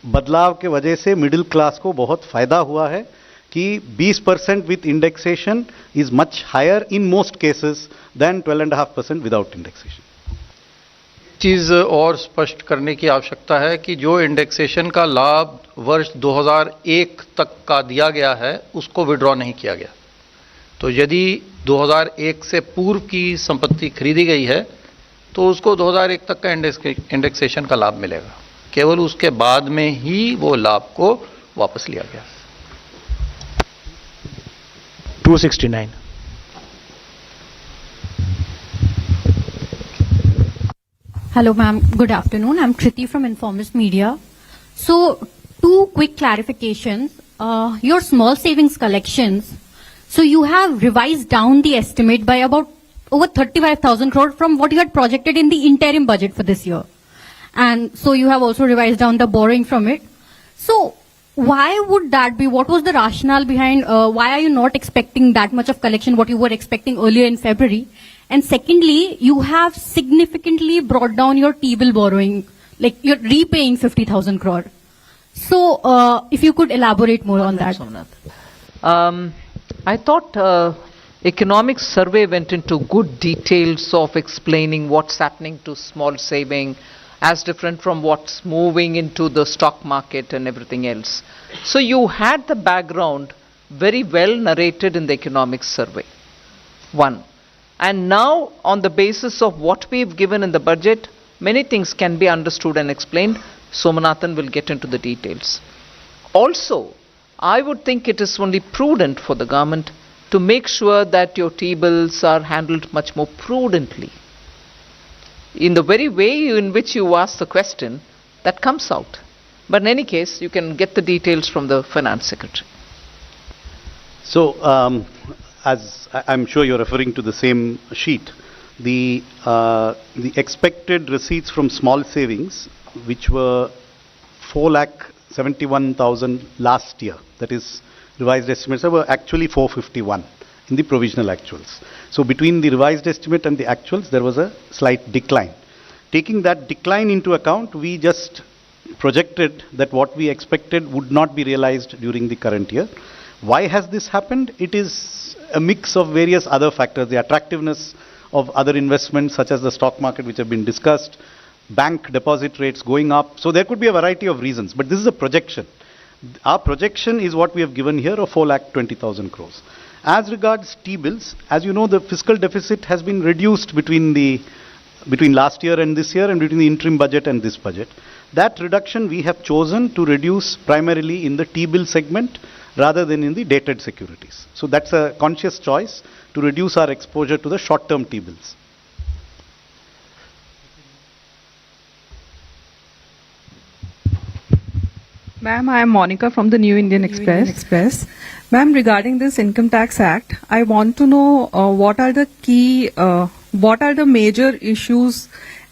बदलाव के वजह से मिडिल क्लास को बहुत फायदा हुआ है कि 20% with indexation is much higher in most cases than 12.5% without indexation. चीज और स्पष्ट करने की आवश्यकता है कि जो इंडेक्सेशन का लाभ वर्ष 2001 तक का दिया गया है, उसको विड्रॉ नहीं किया गया। तो यदि 2001 से पूर्व की संपत्ति खरीदी गई है तो उसको 2001 तक का इंडेक्सेशन का लाभ मिलेगा, केवल उसके बाद में ही वो लाभ को वापस लिया गया। 269। Hello ma'am, good afternoon. I'm Kriti from Informist Media. So, 2 quick clarifications. Your small savings collections, so you have revised down the estimate by about over 35,000 crore from what you had projected in the interim budget for this year. And so you have also revised down the borrowing from it. So, why would that be? What was the rationale behind, why are you not expecting that much of collection, what you were expecting earlier in February? And secondly, you have significantly brought down your T-bill borrowing, like you're repaying 50,000 crore. So, if you could elaborate more on that. I thought economic survey went into good details of explaining what's happening to small saving as different from what's moving into the stock market and everything else. So you had the background very well narrated in the economic survey. One. And now on the basis of what we've given in the budget, many things can be understood and explained. Somanathan will get into the details. Also, I would think it is only prudent for the government to make sure that your T-bills are handled much more prudently. In the very way in which you ask the question, that comes out. But in any case, you can get the details from the Finance Secretary. So, as I'm sure you're referring to the same sheet, the expected receipts from small savings, which were 4,71,000 last year, that is revised estimates, were actually 451 in the provisional actuals. So between the revised estimate and the actuals, there was a slight decline. Taking that decline into account, we just projected that what we expected would not be realized during the current year. Why has this happened? It is a mix of various other factors, the attractiveness of other investments such as the stock market, which have been discussed, bank deposit rates going up. So there could be a variety of reasons, but this is a projection. Our projection is what we have given here of 4,20,000 crores. As regards T-bills, as you know, the fiscal deficit has been reduced between last year and this year, and between the interim budget and this budget. That reduction we have chosen to reduce primarily in the T-bill segment rather than in the dated securities. So that's a conscious choice to reduce our exposure to the short-term T-bills. Ma'am, I am Monica from the New Indian Express. Ma'am, regarding this Income Tax Act, I want to know what are the major issues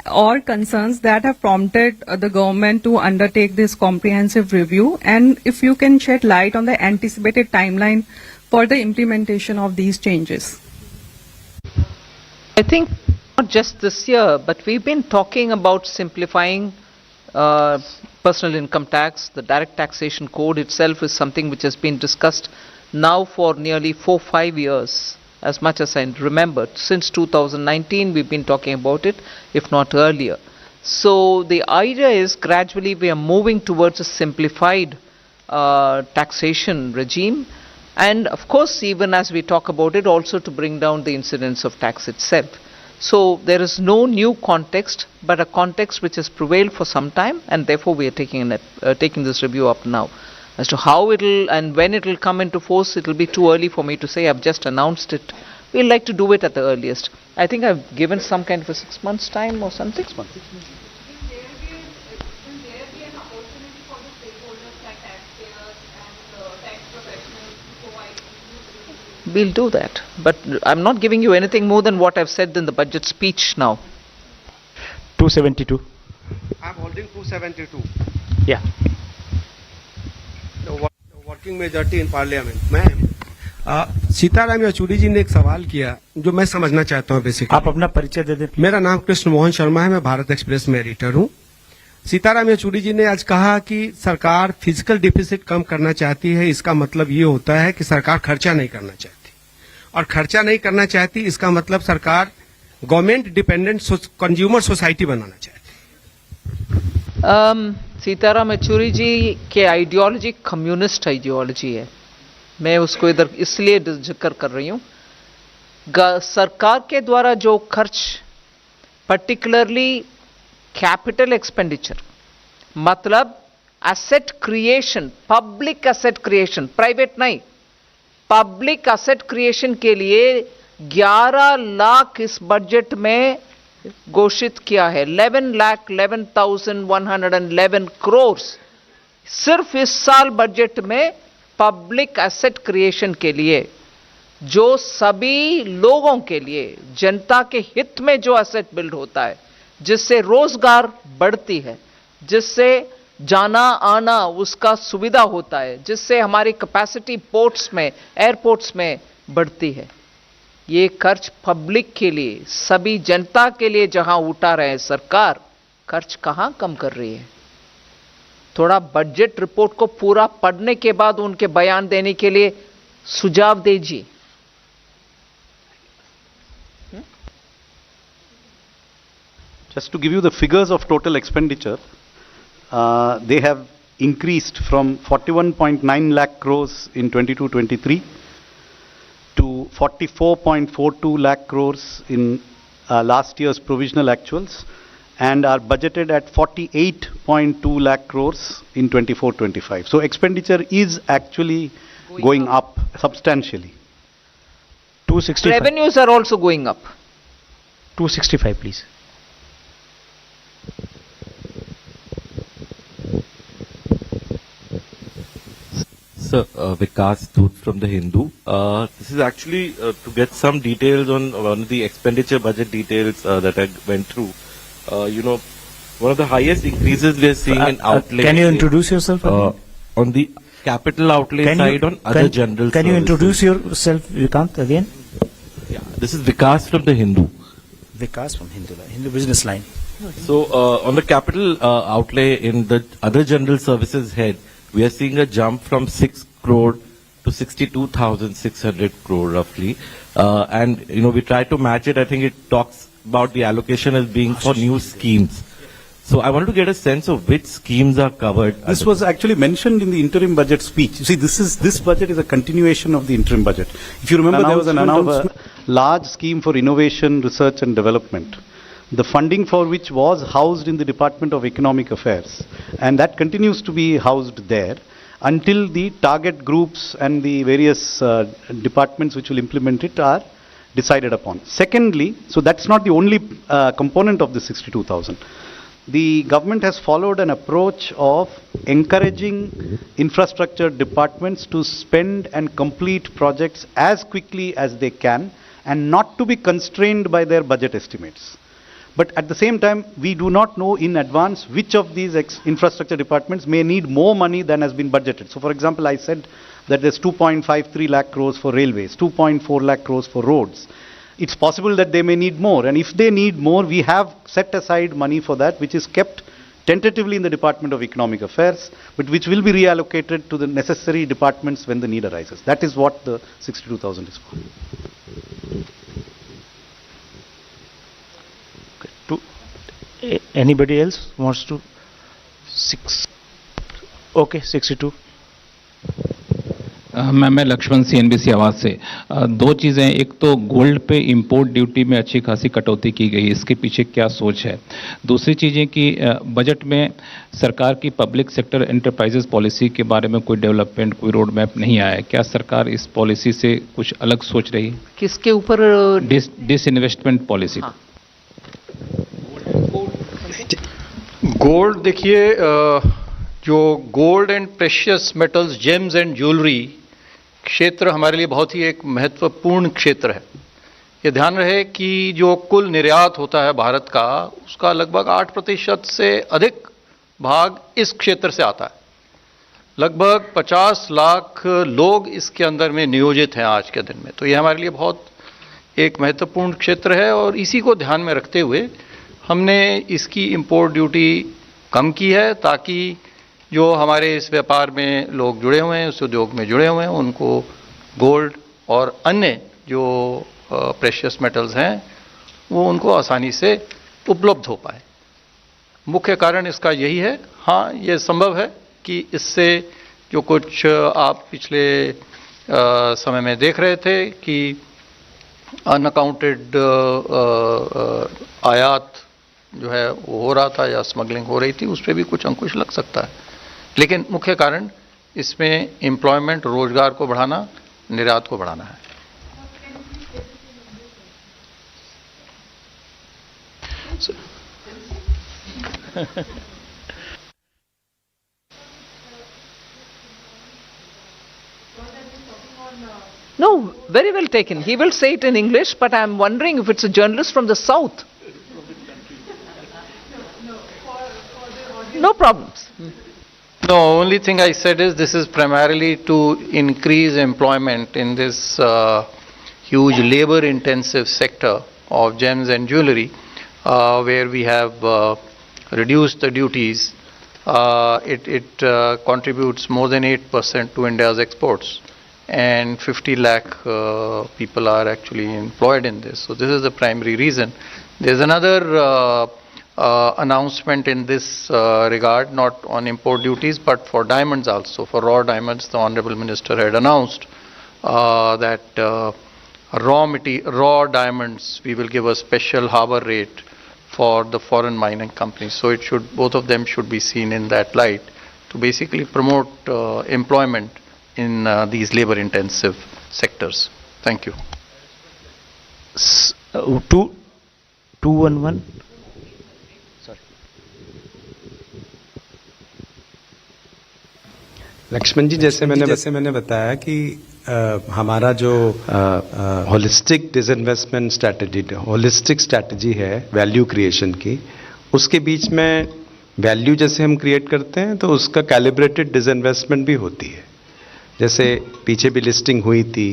or concerns that have prompted the government to undertake this comprehensive review, and if you can shed light on the anticipated timeline for the implementation of these changes. I think not just this year, but we've been talking about simplifying personal income tax. The direct taxation code itself is something which has been discussed now for nearly 4-5 years. As much as I remember, since 2019 we've been talking about it, if not earlier. So the idea is gradually we are moving towards a simplified taxation regime, and of course even as we talk about it, also to bring down the incidence of tax itself. So there is no new context, but a context which has prevailed for some time, and therefore we are taking this review up now. As to how it'll and when it'll come into force, it'll be too early for me to say. I've just announced it. We'll like to do it at the earliest. I think I've given some kind of a 6 months time or something. 6 months. We'll do that. But I'm not giving you anything more than what I've said in the budget speech now. 272. I'm holding 272. Yeah. The working majority in parliament. Ma'am, Sitaram Yechury जी ने एक सवाल किया जो मैं समझना चाहता हूँ basically. आप अपना परिचय दे दें. मेरा नाम कृष्ण मोहन शर्मा है, मैं भारत एक्सप्रेस में एडिटर हूँ. सीताराम येचुरी जी ने आज कहा कि सरकार फिजिकल डिफिसिट कम करना चाहती है. इसका मतलब ये होता है कि सरकार खर्चा नहीं करना चाहती, और खर्चा नहीं करना चाहती इसका मतलब सरकार गवर्नमेंट डिपेंडेंट कंज्यूमर सोसाइटी बनाना चाहती है. सीताराम येचुरी जी के आइडियोलॉजी कम्युनिस्ट आइडियोलॉजी है. मैं उसको इधर इसलिए जिक्र कर रही हूँ. सरकार के द्वारा जो खर्च, पर्टिकुलरली कैपिटल एक्सपेंडिचर, मतलब asset creation, public asset creation, private नहीं, पब्लिक एसेट क्रिएशन के लिए 11 लाख इस बजट में घोषित किया है. 11,11,111 करोड़ सिर्फ इस साल बजट में पब्लिक एसेट क्रिएशन के लिए, जो सभी लोगों के लिए, जनता के हित में जो एसेट बिल्ड होता है, जिससे रोजगार बढ़ती है, जिससे जाना आना उसका सुविधा होता है, जिससे हमारी कैपेसिटी पोर्ट्स में, एयरपोर्ट्स में बढ़ती है. ये खर्च पब्लिक के लिए, सभी जनता के लिए जहां उठा रहे हैं, सरकार खर्च कहां कम कर रही है. थोड़ा बजट रिपोर्ट को पूरा पढ़ने के बाद उनके बयान देने के लिए सुझाव दीजिए. Just to give you the figures of total expenditure, they have increased from 41.9 lakh crores in 22-23 to 44.42 lakh crores in last year's provisional actuals, and are budgeted at 48.2 lakh crores in 24-25. So expenditure is actually going up substantially. 265. Revenues are also going up. 265, please. Sir, Vikas Dhoot from the Hindu. This is actually to get some details on one of the expenditure budget details that I went through. One of the highest increases we are seeing in outlay. Can you introduce yourself? On the capital outlay side on other general Can you services. introduce yourself, Vikant, again? Yeah, this is Vikas from the Hindu. Vikas from Hindu Business Line. So, on the capital outlay in the other general services head, we are seeing a jump from 6 crore to 62,600 crore roughly. And, we try to match it. I think it talks about the allocation as being for new schemes. So I wanted to get a sense of which schemes are covered. This was actually mentioned in the interim budget speech. You see, this budget is a continuation of the interim budget. If you remember, there was an announcement of a large scheme for innovation, research and development, the funding for which was housed in the Department of Economic Affairs. And that continues to be housed there until the target groups and the various departments which will implement it are decided upon. Secondly, so that's not the only component of the 62,000. The government has followed an approach of encouraging infrastructure departments to spend and complete projects as quickly as they can and not to be constrained by their budget estimates. But at the same time, we do not know in advance which of these infrastructure departments may need more money than has been budgeted. So for example, I said that there's 2.53 lakh crores for railways, 2.4 lakh crores for roads. It's possible that they may need more, and if they need more, we have set aside money for that, which is kept tentatively in the Department of Economic Affairs, but which will be reallocated to the necessary departments when the need arises. That is what the 62,000 is for. Anybody else wants to? 62. मैं Lakshman CNBC आवाज से दो चीज़ें, एक तो gold पे import duty में अच्छी खासी कटौती की गई, इसके पीछे क्या सोच है। दूसरी चीज़ें कि बजट में सरकार की पब्लिक सेक्टर एंटरप्राइजेस पॉलिसी के बारे में कोई डेवलपमेंट, कोई रोड मैप नहीं आया है। क्या सरकार इस पॉलिसी से कुछ अलग सोच रही है? किसके ऊपर? Disinvestment policy. गोल्ड, देखिए, जो gold and precious metals, James and jewellery क्षेत्र हमारे लिए बहुत ही एक महत्वपूर्ण क्षेत्र है। ये ध्यान रहे कि जो कुल निर्यात होता है भारत का, उसका लगभग 8% से अधिक भाग इस क्षेत्र से आता है। लगभग 50 लाख लोग इसके अंदर में नियोजित हैं आज के दिन में। तो ये हमारे लिए बहुत एक महत्वपूर्ण क्षेत्र है और इसी को ध्यान में रखते हुए हमने इसकी इंपोर्ट ड्यूटी कम की है, ताकि जो हमारे इस व्यापार में लोग जुड़े हुए हैं, उस उद्योग में जुड़े हुए हैं, उनको गोल्ड और अन्य जो प्रेशियस मेटल्स हैं वो उनको आसानी से उपलब्ध हो पाए। मुख्य कारण इसका यही है। हाँ, ये संभव है कि इससे जो कुछ आप पिछले समय में देख रहे थे कि अनअकाउंटेड आयात जो है वो हो रहा था या स्मगलिंग हो रही थी, उस पर भी कुछ अंकुश लग सकता है। लेकिन मुख्य कारण इसमें एम्प्लॉयमेंट, रोजगार को बढ़ाना, निर्यात को बढ़ाना है। No, very well taken. He will say it in English, but I am wondering if it's a journalist from the south. No problems. No, only thing I said is this is primarily to increase employment in this huge labor-intensive sector of gems and jewelry, where we have reduced the duties. It contributes more than 8% to India's exports, and 50 lakh people are actually employed in this. So this is the primary reason. There's another announcement in this regard, not on import duties, but for diamonds also. For raw diamonds, the Honorable Minister had announced that raw diamonds, we will give a special harbor rate for the foreign mining companies. So it should, both of them should be seen in that light to basically promote employment in these labor-intensive sectors. Thank you. 211. Lakshman जी, जैसे मैंने बताया कि हमारा जो holistic disinvestment strategy, holistic strategy है value creation की, उसके बीच में वैल्यू जैसे हम क्रिएट करते हैं तो उसका कैलिब्रेटेड डिसइन्वेस्टमेंट भी होती है। जैसे पीछे भी लिस्टिंग हुई थी,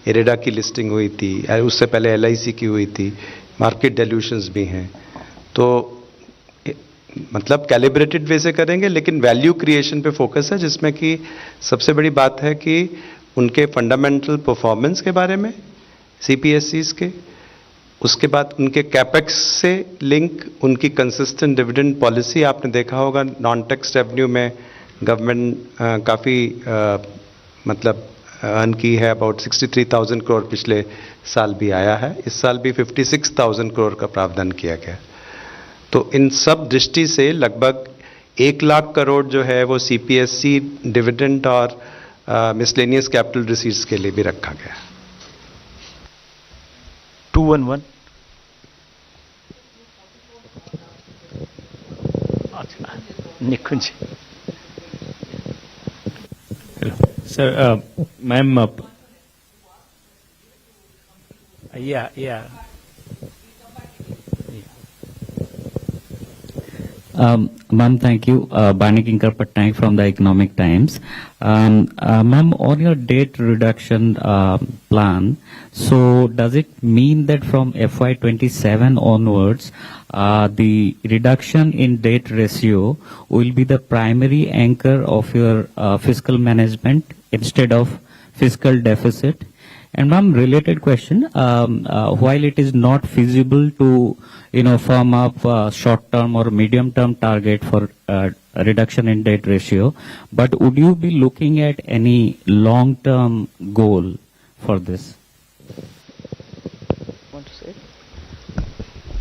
इरेडा की लिस्टिंग हुई थी, उससे पहले LIC की हुई थी, मार्केट डेल्यूशंस भी हैं। तो मतलब कैलिब्रेटेड वे से करेंगे, लेकिन वैल्यू क्रिएशन पे फोकस है, जिसमें कि सबसे बड़ी बात है कि उनके फंडामेंटल परफॉर्मेंस के बारे में CPSEs के, उसके बाद उनके कैपेक्स से लिंक, उनकी कंसिस्टेंट डिविडेंड पॉलिसी। आपने देखा होगा नॉन टैक्स रेवेन्यू में गवर्नमेंट काफ़ी मतलब अर्न की है, अबाउट 63,000 करोड़ पिछले साल भी आया है, इस साल भी 56,000 करोड़ का प्रावधान किया गया। तो इन सब दृष्टि से लगभग 1 लाख करोड़ जो है वो CPSE डिविडेंड और मिसलेनियस कैपिटल रिसीट्स के लिए भी रखा गया। 211 Nikunj sir, ma'am yeah. Ma'am, thank you. Bani Kinkar Patnaik from the Economic Times. Ma'am, on your debt reduction plan, so does it mean that from FY27 onwards, the reduction in debt ratio will be the primary anchor of your fiscal management instead of fiscal deficit? And ma'am, related question, while it is not feasible to firm up short-term or medium-term target for reduction in debt ratio, but would you be looking at any long-term goal for this?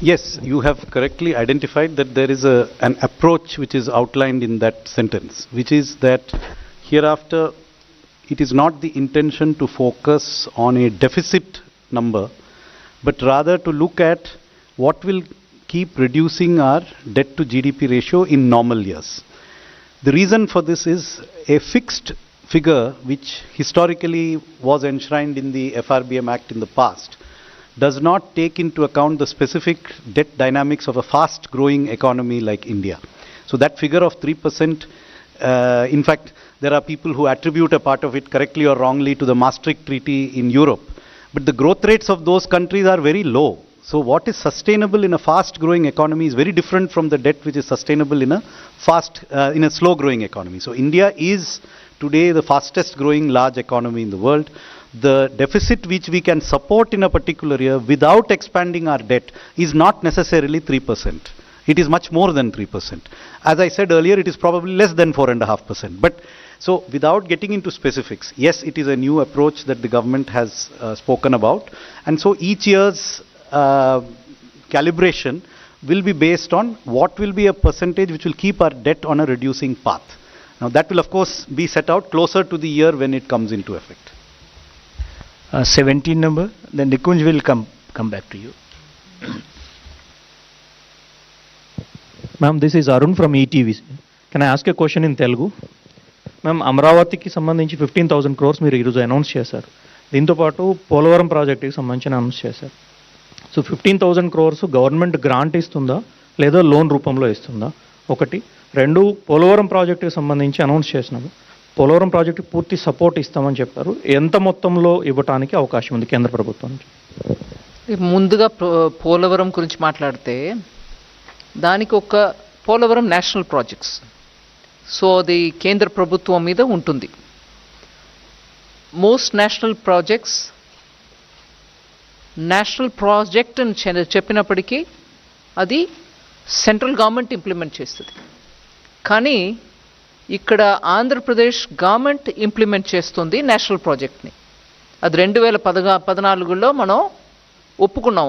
Yes, you have correctly identified that there is an approach which is outlined in that sentence, which is that hereafter it is not the intention to focus on a deficit number, but rather to look at what will keep reducing our debt to GDP ratio in normal years. The reason for this is a fixed figure which historically was enshrined in the FRBM Act in the past does not take into account the specific debt dynamics of a fast growing economy like India. So that figure of 3%, in fact, there are people who attribute a part of it correctly or wrongly to the Maastricht Treaty in Europe. But the growth rates of those countries are very low. So what is sustainable in a fast growing economy is very different from the debt which is sustainable in a slow growing economy. So India is today the fastest growing large economy in the world. The deficit which we can support in a particular year without expanding our debt is not necessarily 3%. It is much more than 3%. As I said earlier, it is probably less than 4.5%. But so without getting into specifics, yes, it is a new approach that the government has spoken about. And so each year's calibration will be based on what will be a percentage which will keep our debt on a reducing path. Now that will of course be set out closer to the year when it comes into effect. 17 number, then Nikunj will come back to you. Ma'am, this is Arun from ETV. Can I ask a question in Telugu? Ma'am, అమరావతికి సంబంధించి 15,000 crores మీరు ఈరోజు announce చేశారు. దీంతోపాటు పోలవరం ప్రాజెక్టుకి సంబంధించి announce చేశారు. So 15,000 crores government grant ఇస్తుందా లేదా లోన్ రూపంలో ఇస్తుందా? ఒకటి. రెండు, పోలవరం ప్రాజెక్టుకి సంబంధించి అనౌన్స్ చేసినారు. పోలవరం ప్రాజెక్టుకి పూర్తి సపోర్ట్ ఇస్తామని చెప్పారు. ఎంత మొత్తంలో ఇవ్వడానికి అవకాశం ఉంది కేంద్ర ప్రభుత్వం నుంచి? ముందుగా పోలవరం గురించి మాట్లాడితే దానికి ఒక పోలవరం నేషనల్ ప్రాజెక్ట్స్, సో అది కేంద్ర ప్రభుత్వం మీద ఉంటుంది. మోస్ట్ నేషనల్ ప్రాజెక్ట్ అని చెప్పినప్పటికీ అది సెంట్రల్ గవర్నమెంట్ ఇంప్లిమెంట్ చేస్తుంది. కానీ ఇక్కడ ఆంధ్రప్రదేశ్ గవర్నమెంట్ ఇంప్లిమెంట్ చేస్తుంది నేషనల్ ప్రాజెక్ట్ని. అది 2014లో మనం ఒప్పుకున్నాం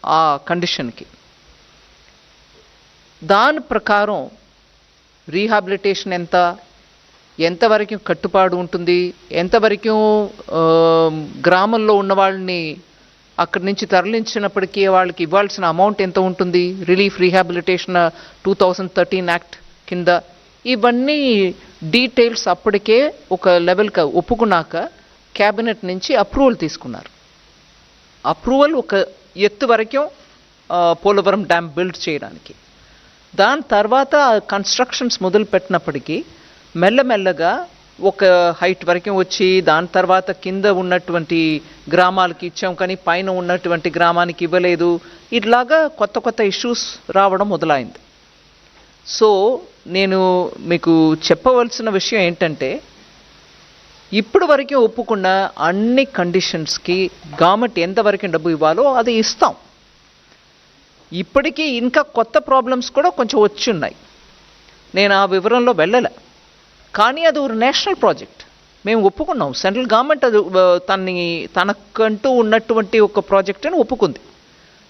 ఆ కండిషన్కి. దాని ప్రకారం రీహాబిలిటేషన్ ఎంతవరకు కట్టుబాటు ఉంటుంది, ఎంతవరకు గ్రామంలో ఉన్న వాళ్ళని అక్కడి నుంచి తరలించినప్పటికీ వాళ్ళకి ఇవ్వాల్సిన అమౌంట్ ఎంత ఉంటుంది, రిలీఫ్ రీహాబిలిటేషన్ 2013 యాక్ట్ కింద, ఇవన్నీ డీటెయిల్స్ అప్పటికే ఒక లెవెల్కి ఒప్పుకున్నాక క్యాబినెట్ నుంచి అప్రూవల్ తీసుకున్నారు. అప్రూవల్ ఒక ఎత్తు వరకు పోలవరం డ్యామ్ బిల్డ్ చేయడానికి. దాని తర్వాత కన్స్ట్రక్షన్స్ మొదలు పెట్టినప్పటికీ మెల్లమెల్లగా ఒక హైట్ వరకు వచ్చి దాని తర్వాత కింద ఉన్నటువంటి గ్రామాలకి ఇచ్చాం కానీ పైన ఉన్నటువంటి గ్రామానికి ఇవ్వలేదు. ఇట్లాగా కొత్త కొత్త ఇష్యూస్ రావడం మొదలైంది. సో నేను మీకు చెప్పవలసిన విషయం ఏంటంటే, ఇప్పుడు వరకు ఒప్పుకున్న అన్ని కండిషన్స్కి గవర్నమెంట్ ఎంతవరకు డబ్బు ఇవ్వాలో అది ఇస్తాం. ఇప్పటికీ ఇంకా కొత్త ప్రాబ్లమ్స్ కూడా కొంచెం వచ్చి ఉన్నాయి. నేను ఆ వివరంలో వెళ్ళలే. కానీ అది ఒక నేషనల్ ప్రాజెక్ట్, మేము ఒప్పుకున్నాం. సెంట్రల్ గవర్నమెంట్ అది తనకంటూ ఉన్నటువంటి ఒక ప్రాజెక్ట్ అని ఒప్పుకుంది.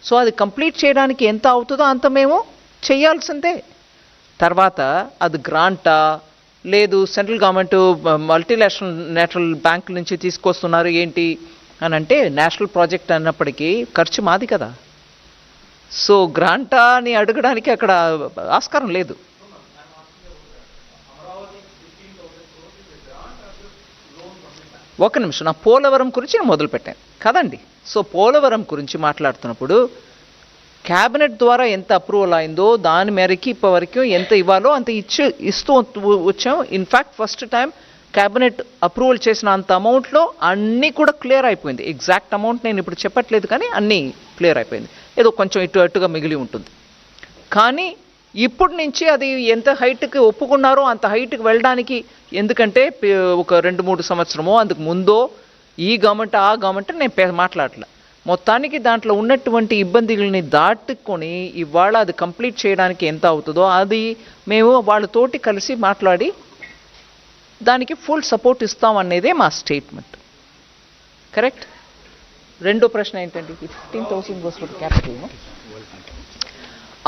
సో అది కంప్లీట్ చేయడానికి ఎంత అవుతుందో అంత మేము చేయాల్సిందే. తర్వాత అది గ్రాంటా లేదు సెంట్రల్ గవర్నమెంట్ మల్టీనేషనల్ బ్యాంకుల నుంచి తీసుకొస్తున్నారు ఏంటి అని అంటే, నేషనల్ ప్రాజెక్ట్ అన్నప్పటికీ ఖర్చు మాది కదా. సో గ్రాంటా అని అడగడానికి అక్కడ ఆస్కారం లేదు. ఒక నిమిషం, నా పోలవరం గురించి నేను మొదలుపెట్టాను కదండి. సో పోలవరం గురించి మాట్లాడుతున్నప్పుడు క్యాబినెట్ ద్వారా ఎంత అప్రూవల్ అయిందో దాని మేరకి ఇప్పటివరకు ఎంత ఇవ్వాలో అంత ఇస్తూ వచ్చాం. In fact first time cabinet approval చేసిన అంత అమౌంట్లో అన్నీ కూడా క్లియర్ అయిపోయింది. ఎగ్జాక్ట్ అమౌంట్ నేను ఇప్పుడు చెప్పట్లేదు కానీ అన్నీ క్లియర్ అయిపోయింది. ఏదో కొంచెం అటుగా మిగిలి ఉంటుంది. కానీ ఇప్పుడు నుంచి అది ఎంత హైట్కి ఒప్పుకున్నారో అంత హైట్కి వెళ్ళడానికి, ఎందుకంటే ఒక 2-3 సంవత్సరమో అందుకు ముందో ఈ గవర్నమెంట్ ఆ గవర్నమెంట్ నేను మాట్లాడలే. మొత్తానికి దాంట్లో ఉన్నటువంటి ఇబ్బందుల్ని దాటుకొని ఇవాళ అది కంప్లీట్ చేయడానికి ఎంత అవుతుందో అది మేము వాళ్ళతోటి కలిసి మాట్లాడి దానికి ఫుల్ సపోర్ట్ ఇస్తాం అనేదే మా స్టేట్మెంట్. కరెక్ట్. రెండో ప్రశ్న ఏంటంటే, 15,000 goes for the capital.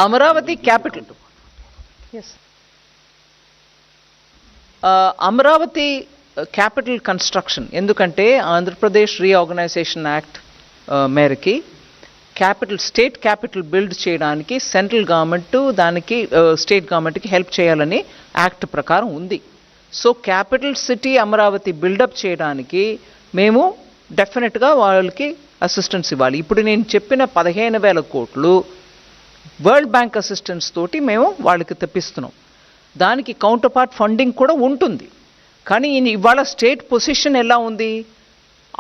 Amaravati capital. Yes, Amaravati capital construction, ఎందుకంటే ఆంధ్రప్రదేశ్ రీఆర్గనైజేషన్ యాక్ట్ మేరకి స్టేట్ క్యాపిటల్ బిల్డ్ చేయడానికి సెంట్రల్ గవర్నమెంట్ దానికి స్టేట్ గవర్నమెంట్కి హెల్ప్ చేయాలని యాక్ట్ ప్రకారం ఉంది. So capital city Amaravati build up చేయడానికి మేము డెఫినెట్గా వాళ్ళకి అసిస్టెన్స్ ఇవ్వాలి. ఇప్పుడు నేను చెప్పిన 15,000 కోట్లు వరల్డ్ బ్యాంక్ అసిస్టెన్స్ తోటి మేము వాళ్ళకి తెప్పిస్తున్నాం. దానికి కౌంటర్ పార్ట్ ఫండింగ్ కూడా ఉంటుంది. కానీ ఇవాళ స్టేట్ పొజిషన్ ఎలా ఉంది,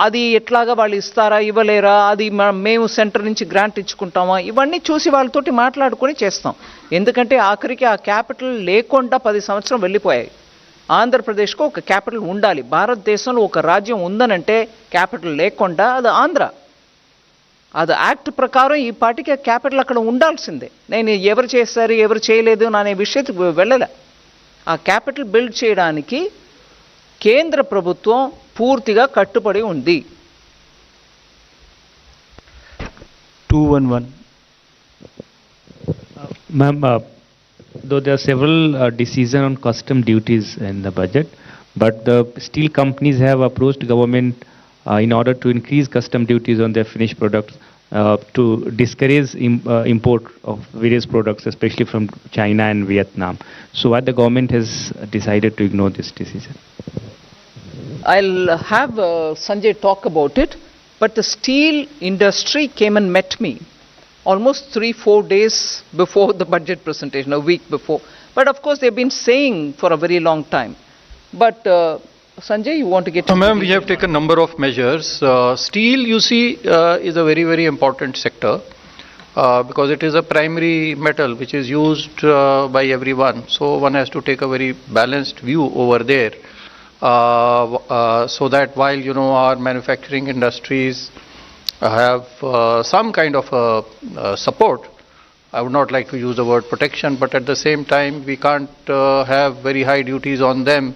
అది ఎట్లాగా వాళ్ళు ఇస్తారా ఇవ్వలేరా, అది మేము సెంటర్ నుంచి గ్రాంట్ ఇచ్చుకుంటామా, ఇవన్నీ చూసి వాళ్ళతోటి మాట్లాడుకొని చేస్తాం. ఎందుకంటే ఆఖరికి ఆ క్యాపిటల్ లేకుండా 10 సంవత్సరం వెళ్ళిపోయాయి. ఆంధ్రప్రదేశ్కు ఒక క్యాపిటల్ ఉండాలి. భారతదేశంలో ఒక రాజ్యం ఉందనంటే క్యాపిటల్ లేకుండా అది ఆంధ్ర. అది యాక్ట్ ప్రకారం ఈ పార్టీకి క్యాపిటల్ అక్కడ ఉండాల్సిందే. నేను ఎవరు చేస్తారు ఎవరు చేయలేదు అనే విషయానికి వెళ్ళలే. ఆ క్యాపిటల్ బిల్డ్ చేయడానికి కేంద్ర ప్రభుత్వం పూర్తిగా కట్టుబడి ఉంది. 211. Ma'am, though there are several decisions on custom duties in the budget, but the steel companies have approached government in order to increase custom duties on their finished products to discourage import of various products, especially from China and Vietnam. So why the government has decided to ignore this decision? I'll have Sanjay talk about it, but the steel industry came and met me almost 3-4 days before the budget presentation, a week before. But of course they've been saying for a very long time. But Sanjay, you want to get into Ma'am, we have taken a number of measures. Steel, you see, is a very, very important sector because it is a primary metal which is used by everyone. So one has to take a very balanced view over there. So that while our manufacturing industries have some kind of support, I would not like to use the word protection, but at the same time we can't have very high duties on them,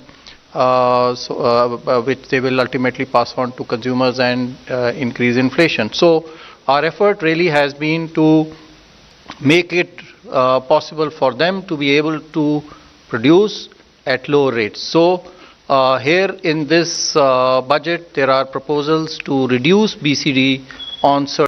which they will ultimately pass on to consumers and increase inflation. So our effort really has been to make it possible for them to be able to produce at low rates. So here in this budget, there are proposals to reduce BCD on certain